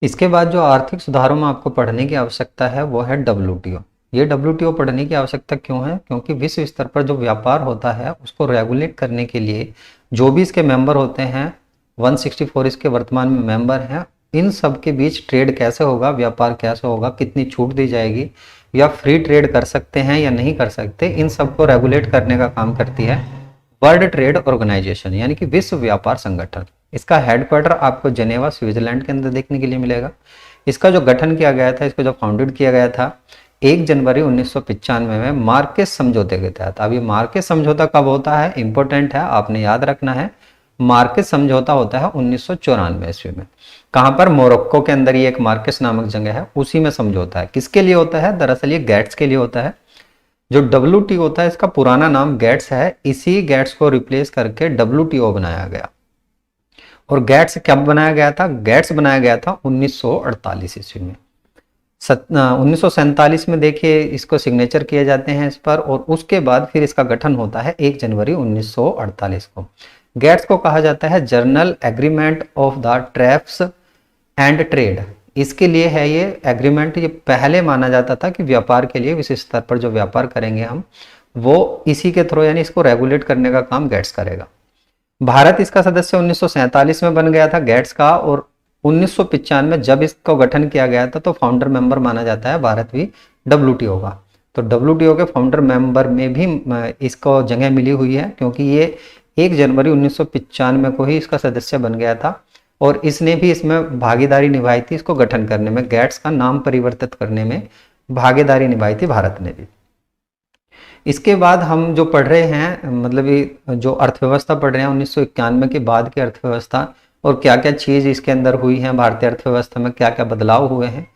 इसके बाद जो आर्थिक सुधारों में आपको पढ़ने की आवश्यकता है वो है WTO। ये WTO पढ़ने की आवश्यकता क्यों है, क्योंकि विश्व स्तर पर जो व्यापार होता है उसको रेगुलेट करने के लिए जो भी इसके मेंबर होते हैं, 164 इसके वर्तमान में मेंबर हैं, इन सब के बीच ट्रेड कैसे होगा, व्यापार कैसे होगा, कितनी छूट दी जाएगी, या फ्री ट्रेड कर सकते हैं या नहीं कर सकते, इन सबको रेगुलेट करने का काम करती है वर्ल्ड ट्रेड ऑर्गेनाइजेशन यानी कि विश्व व्यापार संगठन। इसका हेडक्वार्टर आपको जेनेवा स्विट्जरलैंड के अंदर देखने के लिए मिलेगा। इसका जो गठन किया गया था, इसको जो फाउंडेड किया गया था 1 जनवरी 1995 में मार्केस समझौते के तहत। अब ये मार्केस समझौता कब होता है, इंपॉर्टेंट है, आपने याद रखना है। मार्केस समझौता होता है 1994 ईस्वी में। कहां पर, मोरक्को के अंदर ये एक मार्केस नामक जगह है, उसी में समझौता है। किसके लिए होता है, दरअसल ये गैट्स के लिए होता है। जो WTO होता है इसका पुराना नाम गैट्स है, इसी गैट्स को रिप्लेस करके WTO बनाया गया। और गैट्स कब बनाया गया था, गैट्स बनाया गया था 1948 ईस्वी में। 1947 में देखिए इसको सिग्नेचर किए जाते हैं इस पर, और उसके बाद फिर इसका गठन होता है 1 जनवरी 1948 को। गैट्स को कहा जाता है general agreement of the tariffs and trade. इसके लिए है ये एग्रीमेंट, ये पहले माना जाता था कि व्यापार के लिए विशेष स्तर पर जो व्यापार करेंगे हम वो इसी के थ्रू, यानी इसको रेगुलेट करने का काम गैट्स करेगा। भारत इसका सदस्य 1947 में बन गया था गैट्स का, और 1995 में जब इसको गठन किया गया था तो फाउंडर मेंबर माना जाता है भारत भी WTO का। तो WTO के फाउंडर मेंबर में भी इसको जगह मिली हुई है, क्योंकि ये 1 जनवरी 1995 को ही इसका सदस्य बन गया था और इसने भी इसमें भागीदारी निभाई थी, इसको गठन करने में, गैट्स का नाम परिवर्तित करने में भागीदारी निभाई थी भारत ने भी। इसके बाद हम जो पढ़ रहे हैं, मतलब जो अर्थव्यवस्था पढ़ रहे हैं 1991 के बाद की अर्थव्यवस्था, और क्या क्या चीज़ इसके अंदर हुई हैं, भारतीय अर्थव्यवस्था में क्या क्या बदलाव हुए हैं,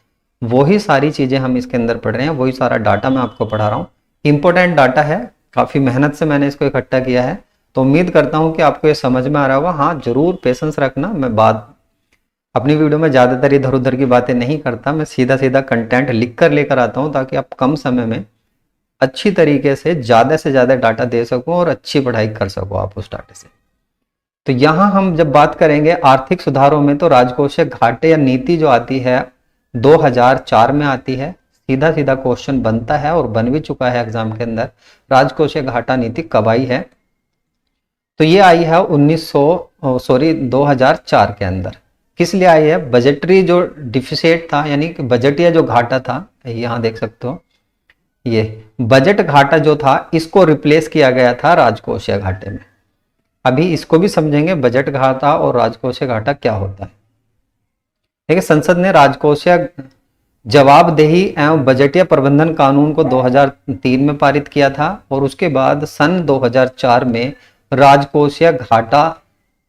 वही सारी चीज़ें हम इसके अंदर पढ़ रहे हैं, वही सारा डाटा मैं आपको पढ़ा रहा हूँ। इंपॉर्टेंट डाटा है, काफ़ी मेहनत से मैंने इसको इकट्ठा किया है, तो उम्मीद करता हूँ कि आपको ये समझ में आ रहा होगा। हाँ जरूर पेशेंस रखना, मैं बात अपनी वीडियो में ज़्यादातर इधर उधर की बातें नहीं करता, मैं सीधा सीधा कंटेंट लिख कर लेकर आता हूँ ताकि आप कम समय में अच्छी तरीके से ज़्यादा डाटा दे सको और अच्छी पढ़ाई कर सको आप उस डाटे से। तो यहाँ हम जब बात करेंगे आर्थिक सुधारों में, तो राजकोषीय घाटे या नीति जो आती है 2004 में आती है। सीधा सीधा क्वेश्चन बनता है और बन भी चुका है एग्जाम के अंदर, राजकोषीय घाटा नीति कब आई है, तो ये आई है 2004 के अंदर। किस लिए आई है, बजटरी जो डिफिसिट था, यानी कि बजटीय जो घाटा था, यहाँ देख सकते हो ये बजट घाटा जो था इसको रिप्लेस किया गया था राजकोषीय घाटे में। अभी इसको भी समझेंगे, बजट घाटा और राजकोषीय घाटा क्या होता है। देखिए संसद ने राजकोषीय जवाबदेही एवं बजटीय प्रबंधन कानून को 2003 में पारित किया था, और उसके बाद सन 2004 में राजकोषीय घाटा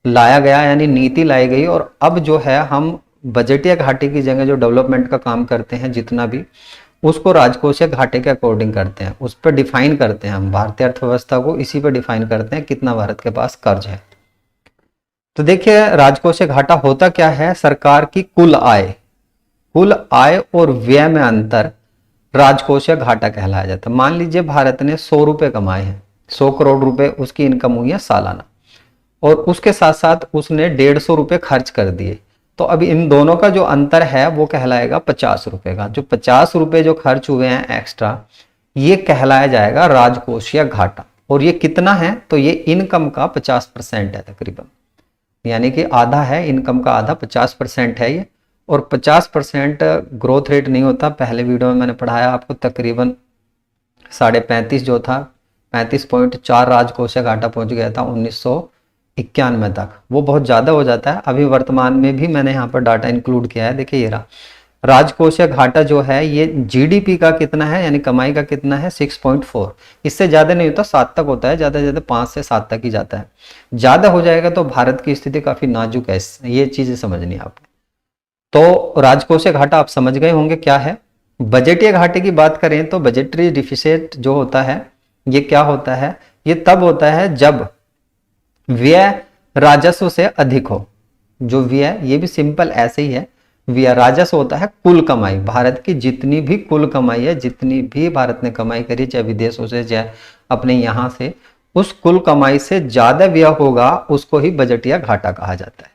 लाया गया, यानी नीति लाई गई। और अब जो है हम बजटीय घाटे की जगह जो डेवलपमेंट का काम करते हैं जितना भी, उसको राजकोषीय घाटे के अकॉर्डिंग करते हैं, उस पर डिफाइन करते हैं हम भारतीय अर्थव्यवस्था को, इसी पर डिफाइन करते हैं कितना भारत के पास कर्ज है। तो देखिए राजकोषीय घाटा होता क्या है, सरकार की कुल आय और व्यय में अंतर राजकोषीय घाटा कहलाया जाता है। मान लीजिए भारत ने 100 रुपए कमाए हैं, 100 करोड़ रुपए उसकी इनकम हुई है सालाना, और उसके साथ साथ उसने 150 रुपए खर्च कर दिए, तो अभी इन दोनों का जो अंतर है वो कहलाएगा 50 रुपए का। जो 50 रुपए जो खर्च हुए हैं एक्स्ट्रा, ये कहलाया जाएगा राजकोषीय घाटा। और ये कितना है, तो ये इनकम का 50% है तकरीबन, यानी कि आधा है इनकम का, आधा 50% है ये। और 50% ग्रोथ रेट नहीं होता, पहले वीडियो में मैंने पढ़ाया आपको, तकरीबन 35.5 जो था, 35.4 राजकोषीय घाटा पहुंच गया था 1991 तक। वो बहुत ज़्यादा हो जाता है। अभी वर्तमान में भी मैंने यहाँ पर डाटा इंक्लूड किया है, देखिए ये रहा राजकोषीय घाटा जो है ये जीडीपी का कितना है, यानी कमाई का कितना है, 6.4। इससे ज़्यादा नहीं होता, 7 तक होता है, ज़्यादा से ज़्यादा 5 से 7 तक ही जाता है। ज़्यादा हो जाएगा तो भारत की स्थिति काफ़ी नाजुक है, ये चीज़ें समझनी है आपने। तो राजकोषीय घाटा आप समझ गए होंगे क्या है। बजटीय घाटे की बात करें तो बजटरी डिफिसिट जो होता है ये क्या होता है, ये तब होता है जब व्यय राजस्व से अधिक हो। जो व्यय, ये भी सिंपल ऐसे ही है, व्यय राजस्व होता है कुल कमाई, भारत की जितनी भी कुल कमाई है, जितनी भी भारत ने कमाई करी, चाहे विदेशों से चाहे अपने यहाँ से, उस कुल कमाई से ज्यादा व्यय होगा उसको ही बजटीय घाटा कहा जाता है।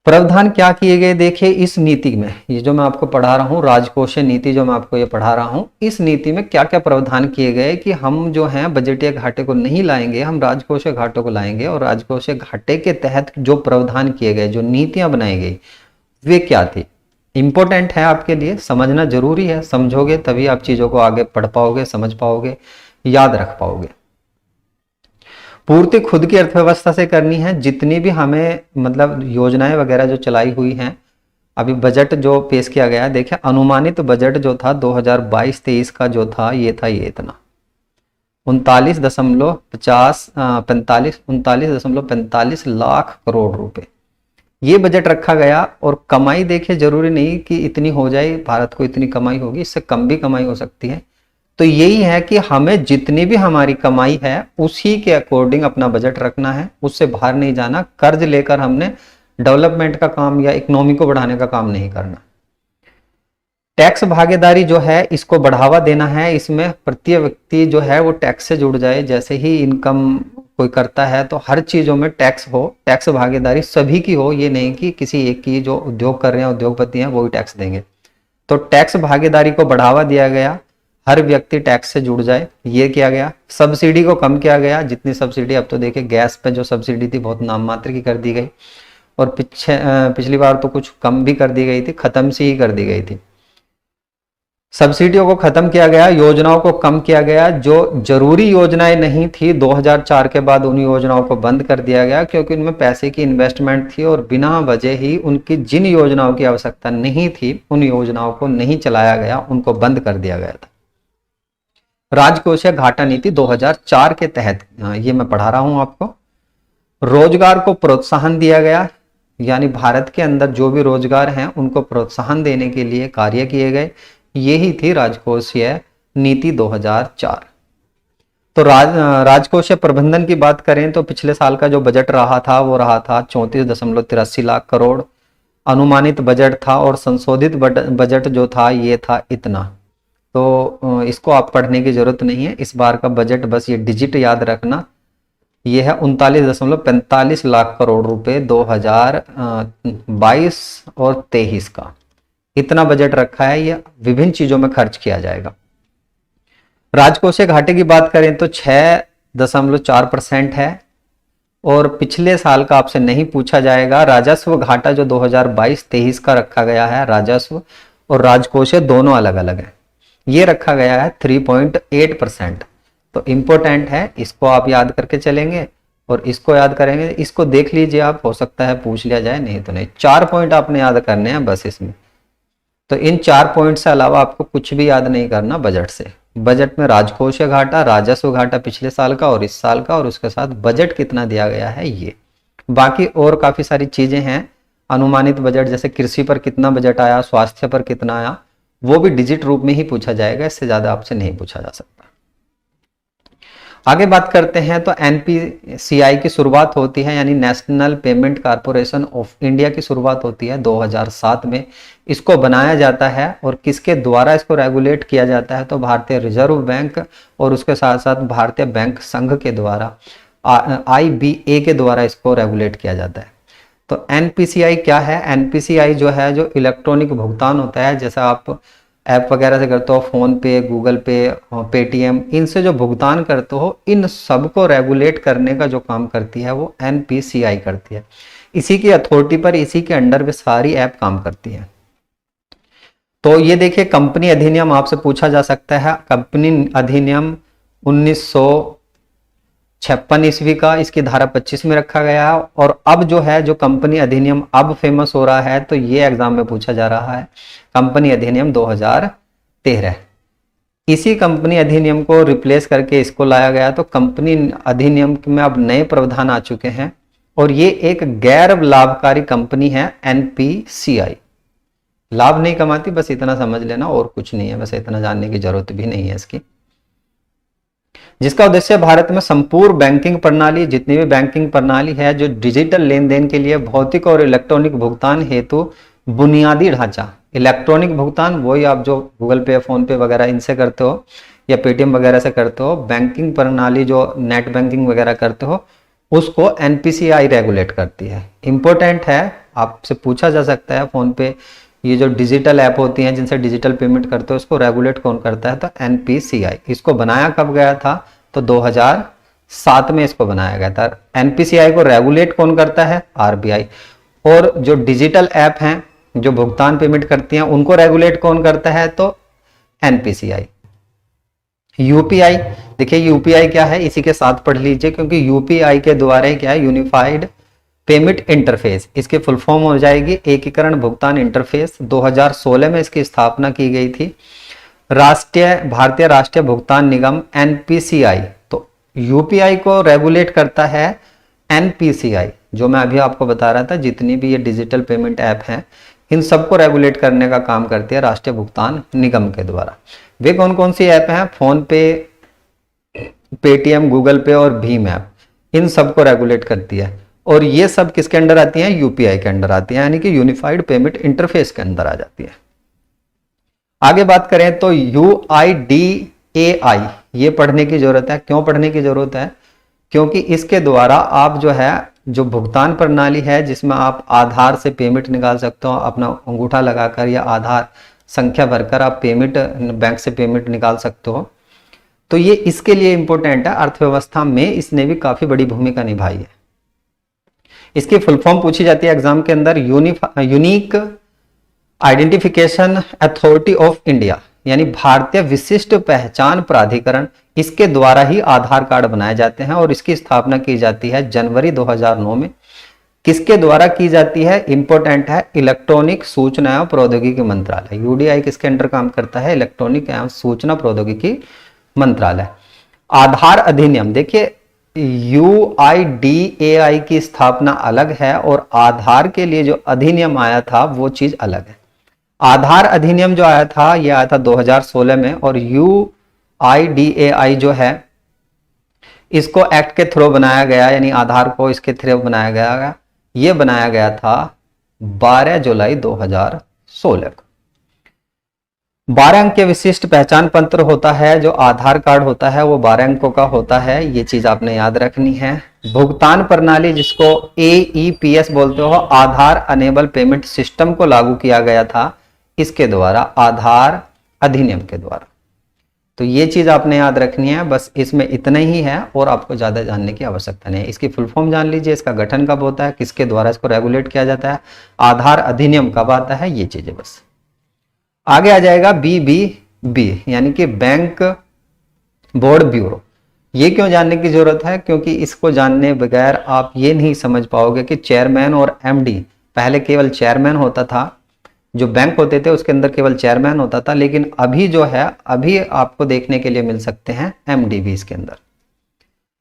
प्रावधान क्या किए गए, देखिए इस नीति में, ये जो मैं आपको पढ़ा रहा हूँ राजकोषीय नीति, जो मैं आपको ये पढ़ा रहा हूँ, इस नीति में क्या क्या प्रावधान किए गए कि हम जो हैं बजटीय घाटे को नहीं लाएंगे, हम राजकोषीय घाटों को लाएंगे। और राजकोषीय घाटे के तहत जो प्रावधान किए गए, जो नीतियां बनाई गई, वे क्या थी, इंपॉर्टेंट है आपके लिए, समझना जरूरी है। समझोगे तभी आप चीजों को आगे पढ़ पाओगे, समझ पाओगे, याद रख पाओगे। पूर्ति खुद की अर्थव्यवस्था से करनी है। जितनी भी हमें मतलब योजनाएं वगैरह जो चलाई हुई हैं, अभी बजट जो पेश किया गया है, देखिए अनुमानित बजट जो था 2022-23 का जो था, ये था ये इतना 39.45 लाख करोड़ रुपए ये बजट रखा गया। और कमाई देखिए जरूरी नहीं कि इतनी हो जाए, भारत को इतनी कमाई होगी, इससे कम भी कमाई हो सकती है। तो यही है कि हमें जितनी भी हमारी कमाई है उसी के अकॉर्डिंग अपना बजट रखना है, उससे बाहर नहीं जाना। कर्ज लेकर हमने डेवलपमेंट का काम या इकोनॉमी को बढ़ाने का काम नहीं करना। टैक्स भागीदारी जो है इसको बढ़ावा देना है, इसमें प्रत्येक व्यक्ति जो है वो टैक्स से जुड़ जाए। जैसे ही इनकम कोई करता है तो हर चीजों में टैक्स हो, टैक्स भागीदारी सभी की हो, ये नहीं कि किसी एक की, जो उद्योग कर रहे हैं उद्योगपति हैं वो ही टैक्स देंगे। तो टैक्स भागीदारी को बढ़ावा दिया गया, हर व्यक्ति टैक्स से जुड़ जाए, ये किया गया। सब्सिडी को कम किया गया, जितनी सब्सिडी, अब तो देखिए गैस पे जो सब्सिडी थी बहुत नाम मात्र की कर दी गई, और पिछली बार तो कुछ कम भी कर दी गई थी, खत्म सी ही कर दी गई थी। सब्सिडियों को खत्म किया गया, योजनाओं को कम किया गया। जो जरूरी योजनाएं नहीं थी 2004 के बाद उन योजनाओं को बंद कर दिया गया, क्योंकि उनमें पैसे की इन्वेस्टमेंट थी और बिना वजह ही उनकी जिन योजनाओं की आवश्यकता नहीं थी उन योजनाओं को नहीं चलाया गया, उनको बंद कर दिया गया था। राजकोषीय घाटा नीति 2004 के तहत, ये मैं पढ़ा रहा हूं आपको, रोजगार को प्रोत्साहन दिया गया, यानी भारत के अंदर जो भी रोजगार हैं उनको प्रोत्साहन देने के लिए कार्य किए गए। यही थी राजकोषीय नीति 2004। तो राजकोषीय प्रबंधन की बात करें तो पिछले साल का जो बजट रहा था वो रहा था 34.83 लाख करोड़ अनुमानित बजट था, और संशोधित बजट जो था ये था इतना। तो इसको आप पढ़ने की जरूरत नहीं है, इस बार का बजट बस ये डिजिट याद रखना, ये है 39.45 लाख करोड़ रुपए 2022 और 23 का। इतना बजट रखा है, ये विभिन्न चीजों में खर्च किया जाएगा। राजकोषीय घाटे की बात करें तो 6.4% है, और पिछले साल का आपसे नहीं पूछा जाएगा। राजस्व घाटा जो 2022-23 का रखा गया है, राजस्व और राजकोषीय दोनों अलग अलग है, ये रखा गया है 3.8%। तो इंपॉर्टेंट है, इसको आप याद करके चलेंगे और इसको याद करेंगे। इसको देख लीजिए आप, हो सकता है पूछ लिया जाए, नहीं तो नहीं। 4 पॉइंट आपने याद करने हैं बस इसमें। तो इन 4 पॉइंट से अलावा आपको कुछ भी याद नहीं करना बजट से। बजट में राजकोषीय घाटा, राजस्व घाटा पिछले साल का और इस साल का, और उसके साथ बजट कितना दिया गया है ये। बाकी और काफी सारी चीजें हैं, अनुमानित बजट, जैसे कृषि पर कितना बजट आया, स्वास्थ्य पर कितना आया, वो भी डिजिट रूप में ही पूछा जाएगा, इससे ज्यादा आपसे नहीं पूछा जा सकता। आगे बात करते हैं तो एनपीसीआई की शुरुआत होती है, यानी national payment corporation of India की शुरुआत होती है 2007 में। इसको बनाया जाता है और किसके द्वारा इसको रेगुलेट किया जाता है, तो भारतीय रिजर्व बैंक और उसके साथ साथ भारतीय बैंक संघ के द्वारा, IBA के द्वारा इसको रेगुलेट किया जाता है। तो एनपीसीआई क्या है? एनपीसीआई जो है, जो इलेक्ट्रॉनिक भुगतान होता है, जैसा आप ऐप वगैरह से करते हो, फोन पे, गूगल पे, पेटीएम, इनसे जो भुगतान करते हो, इन सबको रेगुलेट करने का जो काम करती है वो एनपीसीआई करती है। इसी की अथॉरिटी पर, इसी के अंडर में सारी ऐप काम करती है। तो ये देखिए, कंपनी अधिनियम आपसे पूछा जा सकता है। कंपनी अधिनियम 1956 ईस्वी का, इसकी धारा 25 में रखा गया है। और अब जो है, जो कंपनी अधिनियम अब फेमस हो रहा है, तो ये एग्जाम में पूछा जा रहा है, कंपनी अधिनियम 2013। इसी कंपनी अधिनियम को रिप्लेस करके इसको लाया गया। तो कंपनी अधिनियम में अब नए प्रावधान आ चुके हैं और ये एक गैर लाभकारी कंपनी है एनपीसीआई। लाभ नहीं कमाती, बस इतना समझ लेना, और कुछ नहीं है, बस इतना जानने की जरूरत भी नहीं है इसकी। जिसका उद्देश्य भारत में संपूर्ण बैंकिंग प्रणाली, जितनी भी बैंकिंग प्रणाली है, जो डिजिटल लेन देन के लिए भौतिक और इलेक्ट्रॉनिक भुगतान हेतु बुनियादी ढांचा, इलेक्ट्रॉनिक भुगतान वही आप जो गूगल पे, फोन पे वगैरह इनसे करते हो या पेटीएम वगैरह से करते हो, बैंकिंग प्रणाली जो नेट बैंकिंग वगैरह करते हो, उसको एनपीसीआई रेगुलेट करती है। इंपॉर्टेंट है, आपसे पूछा जा सकता है, फोन पे, ये जो डिजिटल ऐप होती हैं जिनसे डिजिटल पेमेंट करते हो, उसको रेगुलेट कौन करता है? तो एनपीसीआई। इसको बनाया कब गया था? तो 2007 में इसको बनाया गया था। एनपीसीआई को रेगुलेट कौन करता है? आरबीआई। और जो डिजिटल ऐप हैं जो भुगतान पेमेंट करती हैं, उनको रेगुलेट कौन करता है? तो एनपीसीआई। यूपीआई, देखिए यूपीआई क्या है, इसी के साथ पढ़ लीजिए, क्योंकि यूपीआई के द्वारा क्या है? यूनिफाइड पेमेंट इंटरफेस, इसकी फुल फॉर्म हो जाएगी एकीकरण भुगतान इंटरफेस। 2016 में इसकी स्थापना की गई थी। भारतीय राष्ट्रीय भुगतान निगम एनपीसीआई, तो यूपीआई को रेगुलेट करता है एनपीसीआई, जो मैं अभी आपको बता रहा था, जितनी भी ये डिजिटल पेमेंट ऐप हैं, इन सबको रेगुलेट करने का काम करती है राष्ट्रीय भुगतान निगम के द्वारा। वे कौन कौन सी ऐप हैं? फोन पे, पेटीएम, गूगल पे और भीम ऐप, इन सबको रेगुलेट करती है। और ये सब किसके अंडर आती हैं? यूपीआई के अंडर आती हैं, यानी कि यूनिफाइड पेमेंट इंटरफेस के अंदर आ जाती है। आगे बात करें तो UIDAI, ये पढ़ने की जरूरत है। क्यों पढ़ने की जरूरत है? क्योंकि इसके द्वारा आप जो है, जो भुगतान प्रणाली है, जिसमें आप आधार से पेमेंट निकाल सकते हो, अपना अंगूठा लगाकर या आधार संख्या भरकर आप पेमेंट, बैंक से पेमेंट निकाल सकते हो। तो ये इसके लिए इंपॉर्टेंट है, अर्थव्यवस्था में इसने भी काफी बड़ी भूमिका निभाई है। इसकी फुल फॉर्म पूछी जाती है एग्जाम के अंदर, unique identification authority of India, यानी भारतीय विशिष्ट पहचान प्राधिकरण। इसके द्वारा ही आधार कार्ड बनाए जाते हैं और इसकी स्थापना की जाती है जनवरी 2009 में। किसके द्वारा की जाती है? इंपॉर्टेंट है, इलेक्ट्रॉनिक सूचना एवं प्रौद्योगिकी मंत्रालय। यूडीआई किसके अंडर काम करता है? इलेक्ट्रॉनिक एवं सूचना प्रौद्योगिकी मंत्रालय। आधार अधिनियम, देखिए UIDAI की स्थापना अलग है और आधार के लिए जो अधिनियम आया था वो चीज अलग है। आधार अधिनियम जो आया था, ये आया था 2016 में, और UIDAI जो है, इसको एक्ट के थ्रू बनाया गया, यानी आधार को इसके थ्रू बनाया गया। ये बनाया गया था 12 जुलाई 2016 को। 12 अंक के विशिष्ट पहचान पत्र होता है, जो आधार कार्ड होता है वो 12 अंकों का होता है, ये चीज आपने याद रखनी है। भुगतान प्रणाली, जिसको AEPS बोलते हो, आधार अनेबल पेमेंट सिस्टम को लागू किया गया था इसके द्वारा, आधार अधिनियम के द्वारा। तो ये चीज आपने याद रखनी है, बस इसमें इतना ही है और आपको ज्यादा जानने की आवश्यकता नहीं है। इसकी फुल फॉर्म जान लीजिए, इसका गठन कब होता है, किसके द्वारा इसको रेगुलेट किया जाता है, आधार अधिनियम कब आता है, ये चीजें बस। आगे आ जाएगा BBB, यानी कि बैंक बोर्ड ब्यूरो। ये क्यों जानने की जरूरत है? क्योंकि इसको जानने बगैर आप ये नहीं समझ पाओगे कि चेयरमैन और MD, पहले केवल चेयरमैन होता था, जो बैंक होते थे उसके अंदर केवल चेयरमैन होता था, लेकिन अभी जो है, अभी आपको देखने के लिए मिल सकते हैं MD भी इसके अंदर।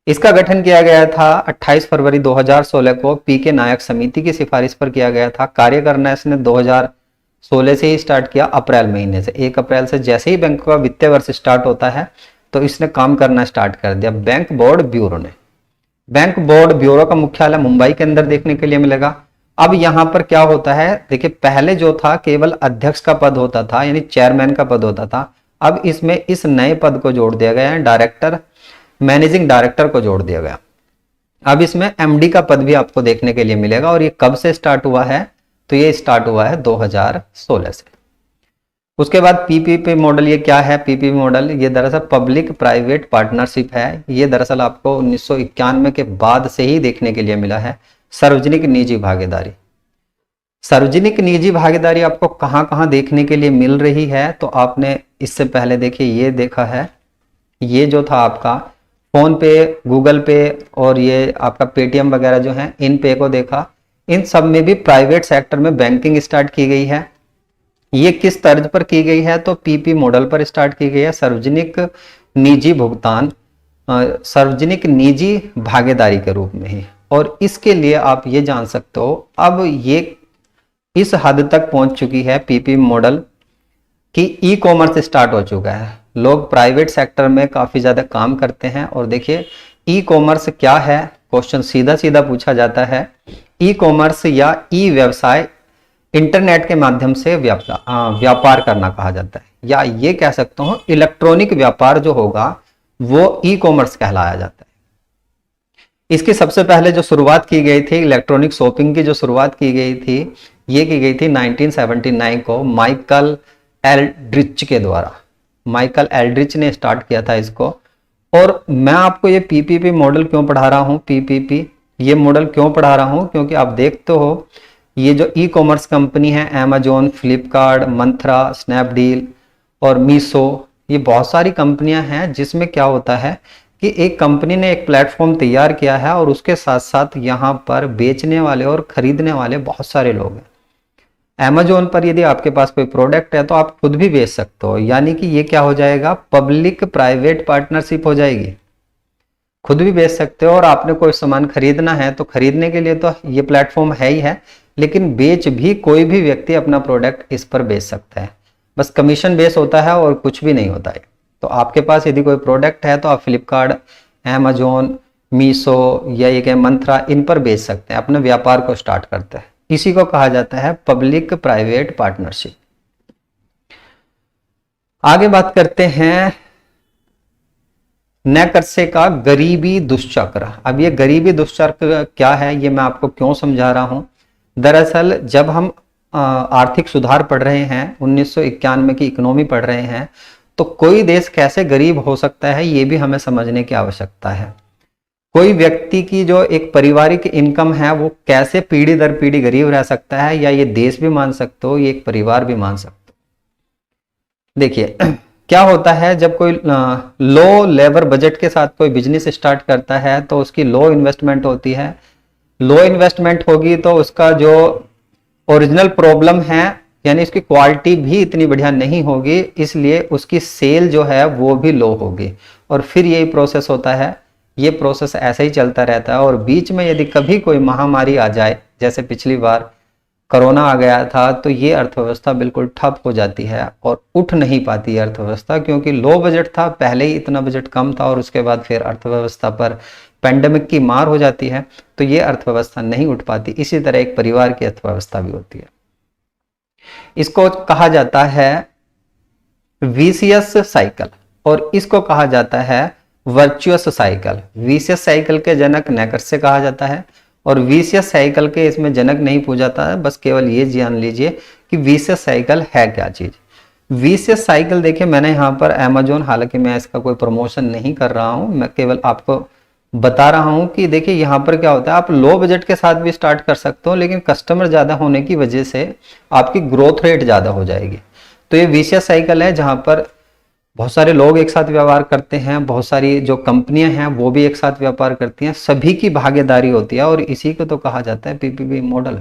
इसका गठन किया गया था 28 फरवरी 2016 को PK नायक समिति की सिफारिश पर किया गया था। कार्य करना इसने 2016 से ही स्टार्ट किया, अप्रैल महीने से। 1 अप्रैल से जैसे ही बैंक का वित्तीय वर्ष स्टार्ट होता है, तो इसने काम करना स्टार्ट कर दिया बैंक बोर्ड ब्यूरो ने। बैंक बोर्ड ब्यूरो का मुख्यालय मुंबई के अंदर देखने के लिए मिलेगा। अब यहां पर क्या होता है, देखिए पहले जो था केवल अध्यक्ष का पद होता था, यानी चेयरमैन का पद होता था। अब इसमें इस नए पद को जोड़ दिया गया है, डायरेक्टर, मैनेजिंग डायरेक्टर को जोड़ दिया गया। अब इसमें एमडी का पद भी आपको देखने के लिए मिलेगा। और ये कब से स्टार्ट हुआ है, तो ये स्टार्ट हुआ है 2016 से। उसके बाद पीपीपी मॉडल, ये क्या है पीपीपी मॉडल, ये दरअसल पब्लिक प्राइवेट पार्टनरशिप है। ये दरअसल आपको 1991 के बाद से ही देखने के लिए मिला है। सार्वजनिक निजी भागीदारी, सार्वजनिक निजी भागीदारी आपको कहां कहां देखने के लिए मिल रही है, तो आपने इससे पहले देखिए ये देखा है, ये जो था आपका फोन पे, गूगल पे और ये आपका पेटीएम वगैरह जो है, इन पे को देखा। इन सब में भी प्राइवेट सेक्टर में बैंकिंग स्टार्ट की गई है। ये किस तर्ज पर की गई है, तो पीपी मॉडल पर स्टार्ट की गई है, सार्वजनिक निजी भुगतान, सार्वजनिक निजी भागीदारी के रूप में ही। और इसके लिए आप ये जान सकते हो, अब ये इस हद तक पहुंच चुकी है पीपी मॉडल कि ई कॉमर्स स्टार्ट हो चुका है। लोग प्राइवेट सेक्टर में काफी ज्यादा काम करते हैं। और देखिए ई कॉमर्स क्या है, क्वेश्चन सीधा सीधा पूछा जाता है। ई कॉमर्स या ई व्यवसाय इंटरनेट के माध्यम से व्यापार करना कहा जाता है, या ये कह सकता हूं इलेक्ट्रॉनिक व्यापार जो होगा वो ई कॉमर्स कहलाया जाता है। इसकी सबसे पहले जो शुरुआत की गई थी, इलेक्ट्रॉनिक शॉपिंग की जो शुरुआत की गई थी, ये की गई थी 1979 को माइकल एल्ड्रिच के द्वारा। माइकल एल्ड्रिच ने स्टार्ट किया था इसको। और मैं आपको ये पीपीपी मॉडल क्यों पढ़ा रहा हूँ, पीपीपी ये मॉडल क्यों पढ़ा रहा हूँ, क्योंकि आप देखते हो ये जो ई कॉमर्स कंपनी है, अमेजोन, फ्लिपकार्ट, मंत्रा, स्नैपडील और मीशो, ये बहुत सारी कंपनियां हैं जिसमें क्या होता है कि एक कंपनी ने एक प्लेटफॉर्म तैयार किया है और उसके साथ साथ यहाँ पर बेचने वाले और खरीदने वाले बहुत सारे लोग हैं। अमेजोन पर यदि आपके पास कोई प्रोडक्ट है तो आप खुद भी बेच सकते हो, यानी कि ये क्या हो जाएगा, पब्लिक प्राइवेट पार्टनरशिप हो जाएगी। खुद भी बेच सकते हो और आपने कोई सामान खरीदना है तो खरीदने के लिए तो ये प्लेटफॉर्म है ही है, लेकिन बेच भी कोई भी व्यक्ति अपना प्रोडक्ट इस पर बेच सकता है। बस कमीशन बेस होता है और कुछ भी नहीं होता है। तो आपके पास यदि कोई प्रोडक्ट है तो आप फ्लिपकार्ट, अमेजोन, मीशो या ये मंत्रा, इन पर बेच सकते हैं, अपने व्यापार को स्टार्ट करते हैं। इसी को कहा जाता है पब्लिक प्राइवेट पार्टनरशिप। आगे बात करते हैं नैकर्से का गरीबी दुष्चक्र। अब ये गरीबी दुष्चक्र क्या है, ये मैं आपको क्यों समझा रहा हूं। दरअसल जब हम आर्थिक सुधार पढ़ रहे हैं, 1991 की इकोनॉमी पढ़ रहे हैं, तो कोई देश कैसे गरीब हो सकता है ये भी हमें समझने की आवश्यकता है। कोई व्यक्ति की जो एक पारिवारिक इनकम है वो कैसे पीढ़ी दर पीढ़ी गरीब रह सकता है, या ये देश भी मान सकते हो, ये एक परिवार भी मान सकते हो। देखिए क्या होता है, जब कोई लो लेबर बजट के साथ कोई बिजनेस स्टार्ट करता है तो उसकी लो इन्वेस्टमेंट होती है। लो इन्वेस्टमेंट होगी तो उसका जो ओरिजिनल प्रॉब्लम है, यानी इसकी क्वालिटी भी इतनी बढ़िया नहीं होगी, इसलिए उसकी सेल जो है वो भी लो होगी। और फिर यही प्रोसेस होता है, ये प्रोसेस ऐसे ही चलता रहता है। और बीच में यदि कभी कोई महामारी आ जाए, जैसे पिछली बार कोरोना आ गया था, तो ये अर्थव्यवस्था बिल्कुल ठप हो जाती है और उठ नहीं पाती है अर्थव्यवस्था, क्योंकि लो बजट था, पहले ही इतना बजट कम था और उसके बाद फिर अर्थव्यवस्था पर पेंडेमिक की मार हो जाती है, तो ये अर्थव्यवस्था नहीं उठ पाती। इसी तरह एक परिवार की अर्थव्यवस्था भी होती है। इसको कहा जाता है विशियस साइकिल और इसको कहा जाता है वर्चुअस साइकिल। विशियस साइकिल के जनक नैकर्से कहा जाता है और विशियस साइकिल के इसमें जनक नहीं पूछा जाता है। बस केवल ये जान लीजिए कि विशियस साइकिल है क्या चीज। विशियस साइकिल देखिए, मैंने यहाँ पर अमेजोन, हालांकि मैं इसका कोई प्रमोशन नहीं कर रहा हूँ, मैं केवल आपको बता रहा हूं कि देखिए यहाँ पर क्या होता है, आप लो बजट के साथ भी स्टार्ट कर सकते हो, लेकिन कस्टमर ज्यादा होने की वजह से आपकी ग्रोथ रेट ज्यादा हो जाएगी। तो ये विशियस साइकिल है जहां पर बहुत सारे लोग एक साथ व्यापार करते हैं, बहुत सारी जो कंपनियां हैं वो भी एक साथ व्यापार करती हैं, सभी की भागीदारी होती है और इसी को तो कहा जाता है पीपीपी मॉडल।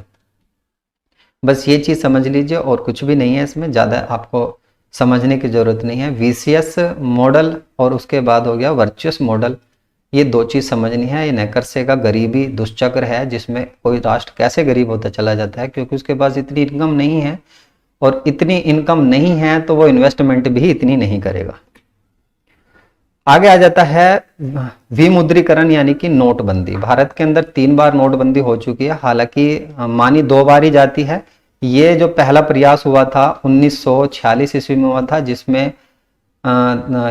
बस ये चीज समझ लीजिए और कुछ भी नहीं है, इसमें ज्यादा आपको समझने की जरूरत नहीं है। विशियस मॉडल और उसके बाद हो गया वर्चुअस मॉडल, ये दो चीज समझनी है। ये नैकर्से का गरीबी दुष्चक्र है जिसमें कोई राष्ट्र कैसे गरीब होता चला जाता है, क्योंकि उसके पास इतनी इनकम नहीं है, और इतनी इनकम नहीं है तो वो इन्वेस्टमेंट भी इतनी नहीं करेगा। आगे आ जाता है विमुद्रीकरण यानी कि नोटबंदी। भारत के अंदर 3 बार नोटबंदी हो चुकी है, हालांकि मानी 2 बार ही जाती है। ये जो पहला प्रयास हुआ था 1946 ईस्वी में हुआ था, जिसमें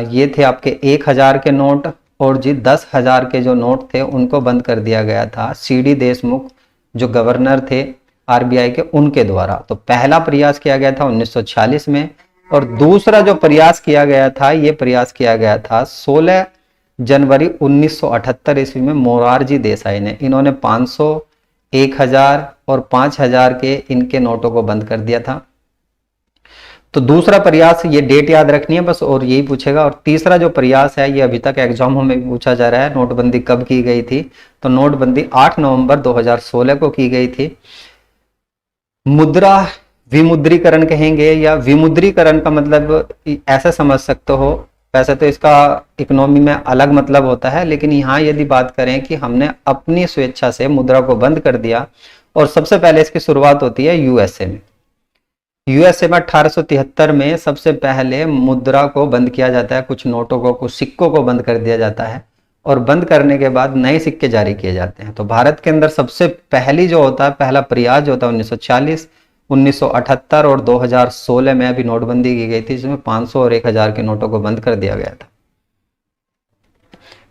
ये थे आपके 1000 के नोट, और जी 10,000 के जो नोट थे उनको बंद कर दिया गया था सीडी देशमुख जो गवर्नर थे आरबीआई के, उनके द्वारा। तो पहला प्रयास किया गया था 1946 में, और दूसरा जो प्रयास किया गया था, ये प्रयास किया गया था 16 जनवरी 1978 ईस्वी में मोरारजी देसाई ने। इन्होंने 500, 1000 और 5000 के इनके नोटों को बंद कर दिया था। तो दूसरा प्रयास, ये डेट याद रखनी है बस, और यही पूछेगा। और तीसरा जो प्रयास है, ये अभी तक एग्जामों में भी पूछा जा रहा है, नोटबंदी कब की गई थी? तो नोटबंदी 8 नवंबर 2016 को की गई थी। मुद्रा विमुद्रीकरण कहेंगे, या विमुद्रीकरण का मतलब ऐसा समझ सकते हो, वैसे तो इसका इकोनॉमी में अलग मतलब होता है, लेकिन यहाँ यदि बात करें कि हमने अपनी स्वेच्छा से मुद्रा को बंद कर दिया, और सबसे पहले इसकी शुरुआत होती है यूएसए में। यूएसए में 1873 में सबसे पहले मुद्रा को बंद किया जाता है, कुछ नोटों को, कुछ सिक्कों को बंद कर दिया जाता है, और बंद करने के बाद नए सिक्के जारी किए जाते हैं। तो भारत के अंदर सबसे पहली जो होता है, पहला प्रयास जो होता है 1940, 1978 और 2016 में अभी नोटबंदी की गई थी, जिसमें 500 और 1000 के नोटों को बंद कर दिया गया था।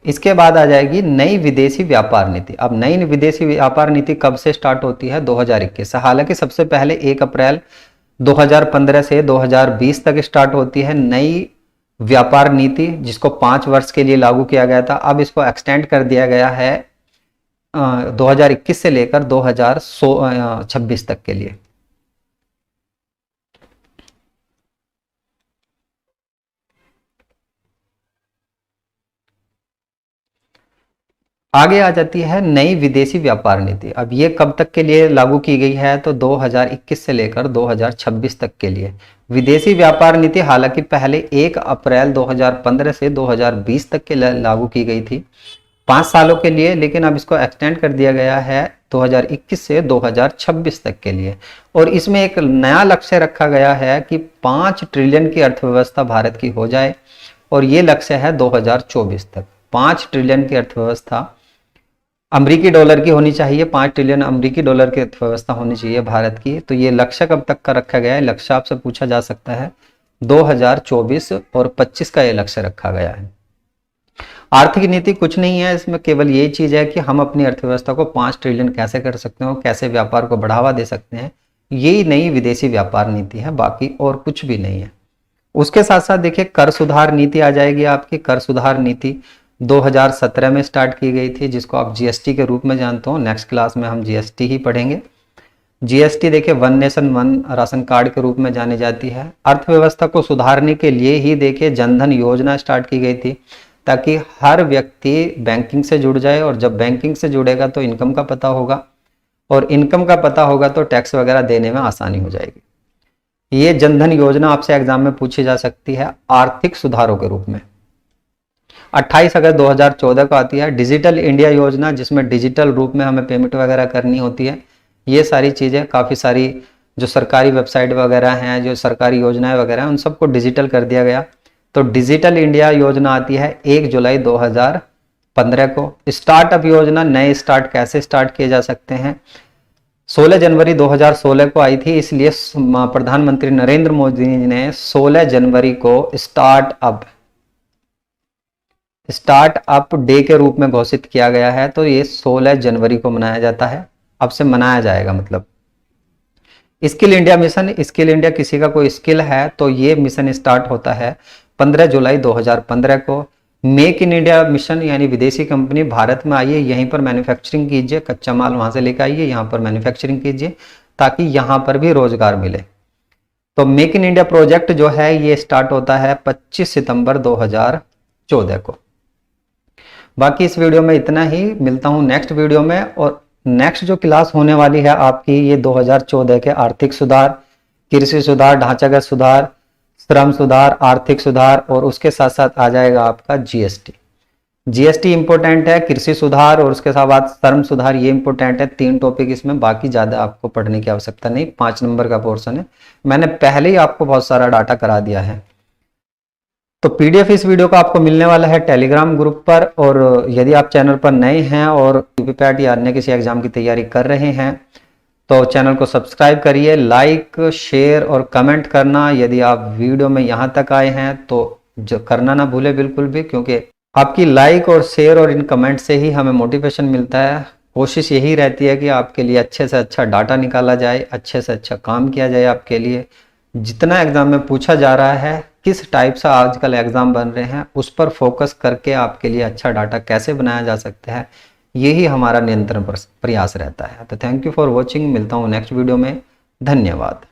इसके बाद आ जाएगी नई विदेशी व्यापार नीति। अब नई विदेशी व्यापार नीति कब से स्टार्ट होती है? 2021 से। हालांकि सबसे पहले 1 अप्रैल 2015 से 2020 तक स्टार्ट होती है नई व्यापार नीति, जिसको 5 वर्ष के लिए लागू किया गया था। अब इसको एक्सटेंड कर दिया गया है 2021 से लेकर 2026 तक के लिए। आगे आ जाती है नई विदेशी व्यापार नीति। अब ये कब तक के लिए लागू की गई है? तो 2021 से लेकर 2026 तक के लिए विदेशी व्यापार नीति। हालांकि पहले 1 अप्रैल 2015 से 2020 तक के लिए लागू की गई थी, 5 सालों के लिए, लेकिन अब इसको एक्सटेंड कर दिया गया है 2021 से 2026 तक के लिए। और इसमें एक नया लक्ष्य रखा गया है कि 5 ट्रिलियन की अर्थव्यवस्था भारत की हो जाए, और ये लक्ष्य है 2024 तक। 5 ट्रिलियन की अर्थव्यवस्था अमेरिकी डॉलर की होनी चाहिए, 5 ट्रिलियन अमेरिकी डॉलर की अर्थव्यवस्था होनी चाहिए भारत की। तो ये लक्ष्य कब तक का रखा गया है? लक्ष्य आपसे पूछा जा सकता है, 2024 और 25 का ये लक्ष्य रखा गया है। आर्थिक नीति कुछ नहीं है, इसमें केवल यही चीज है कि हम अपनी अर्थव्यवस्था को 5 ट्रिलियन कैसे कर सकते हो, कैसे व्यापार को बढ़ावा दे सकते हैं, यही नई विदेशी व्यापार नीति है, बाकी और कुछ भी नहीं है। उसके साथ साथ देखिए कर सुधार नीति आ जाएगी आपकी। कर सुधार नीति 2017 में स्टार्ट की गई थी, जिसको आप जीएसटी के रूप में जानते हो। नेक्स्ट क्लास में हम जीएसटी ही पढ़ेंगे। जीएसटी देखिए one nation one ration card के रूप में जानी जाती है। अर्थव्यवस्था को सुधारने के लिए ही देखिए जनधन योजना स्टार्ट की गई थी, ताकि हर व्यक्ति बैंकिंग से जुड़ जाए, और जब बैंकिंग से जुड़ेगा तो इनकम का पता होगा, और इनकम का पता होगा तो टैक्स वगैरह देने में आसानी हो जाएगी। ये जनधन योजना आपसे एग्जाम में पूछी जा सकती है आर्थिक सुधारों के रूप में। 28 अगस्त 2014 को आती है डिजिटल इंडिया योजना, जिसमें डिजिटल रूप में हमें पेमेंट वगैरह करनी होती है। ये सारी चीज़ें, काफ़ी सारी जो सरकारी वेबसाइट वगैरह हैं, जो सरकारी योजनाएं वगैरह हैं, उन सबको डिजिटल कर दिया गया। तो डिजिटल इंडिया योजना आती है 1 जुलाई 2015 को। स्टार्टअप योजना, नए स्टार्ट कैसे स्टार्ट किए जा सकते हैं, 16 जनवरी 2016 को आई थी, इसलिए प्रधानमंत्री नरेंद्र मोदी ने 16 जनवरी को स्टार्टअप डे के रूप में घोषित किया गया है। तो ये 16 जनवरी को मनाया जाता है, अब से मनाया जाएगा। मतलब skill India mission, skill India किसी का कोई स्किल है तो ये मिशन स्टार्ट होता है 15 जुलाई 2015 को। मेक इन इंडिया मिशन, यानी विदेशी कंपनी भारत में आइए, यहीं पर मैन्युफैक्चरिंग कीजिए, कच्चा माल वहां से लेकर आइए, यहाँ पर मैन्युफैक्चरिंग कीजिए, ताकि यहाँ पर भी रोजगार मिले। तो मेक इन इंडिया प्रोजेक्ट जो है ये स्टार्ट होता है 25 सितंबर 2014 को। बाकी इस वीडियो में इतना ही, मिलता हूं नेक्स्ट वीडियो में। और नेक्स्ट जो क्लास होने वाली है आपकी, ये 2014 के आर्थिक सुधार, कृषि सुधार, ढांचागत सुधार, श्रम सुधार, आर्थिक सुधार, और उसके साथ साथ आ जाएगा आपका जीएसटी। जीएसटी इंपॉर्टेंट है, कृषि सुधार और उसके साथ श्रम सुधार ये इंपॉर्टेंट है। 3 टॉपिक इसमें, बाकी ज्यादा आपको पढ़ने की आवश्यकता नहीं। 5 नंबर का पोर्शन है, मैंने पहले ही आपको बहुत सारा डाटा करा दिया है। तो पीडीएफ इस वीडियो का आपको मिलने वाला है टेलीग्राम ग्रुप पर। और यदि आप चैनल पर नए हैं और यूपीपीएससी या अन्य किसी एग्जाम की तैयारी कर रहे हैं तो चैनल को सब्सक्राइब करिए, लाइक शेयर और कमेंट करना। यदि आप वीडियो में यहाँ तक आए हैं तो जो करना ना भूले बिल्कुल भी, क्योंकि आपकी लाइक और शेयर और इन कमेंट से ही हमें मोटिवेशन मिलता है। कोशिश यही रहती है कि आपके लिए अच्छे से अच्छा डाटा निकाला जाए, अच्छे से अच्छा काम किया जाए आपके लिए। जितना एग्जाम में पूछा जा रहा है, किस टाइप से आजकल एग्जाम बन रहे हैं, उस पर फोकस करके आपके लिए अच्छा डाटा कैसे बनाया जा सकता है, यही हमारा निरंतर प्रयास रहता है। तो थैंक यू फॉर वॉचिंग, मिलता हूँ नेक्स्ट वीडियो में। धन्यवाद।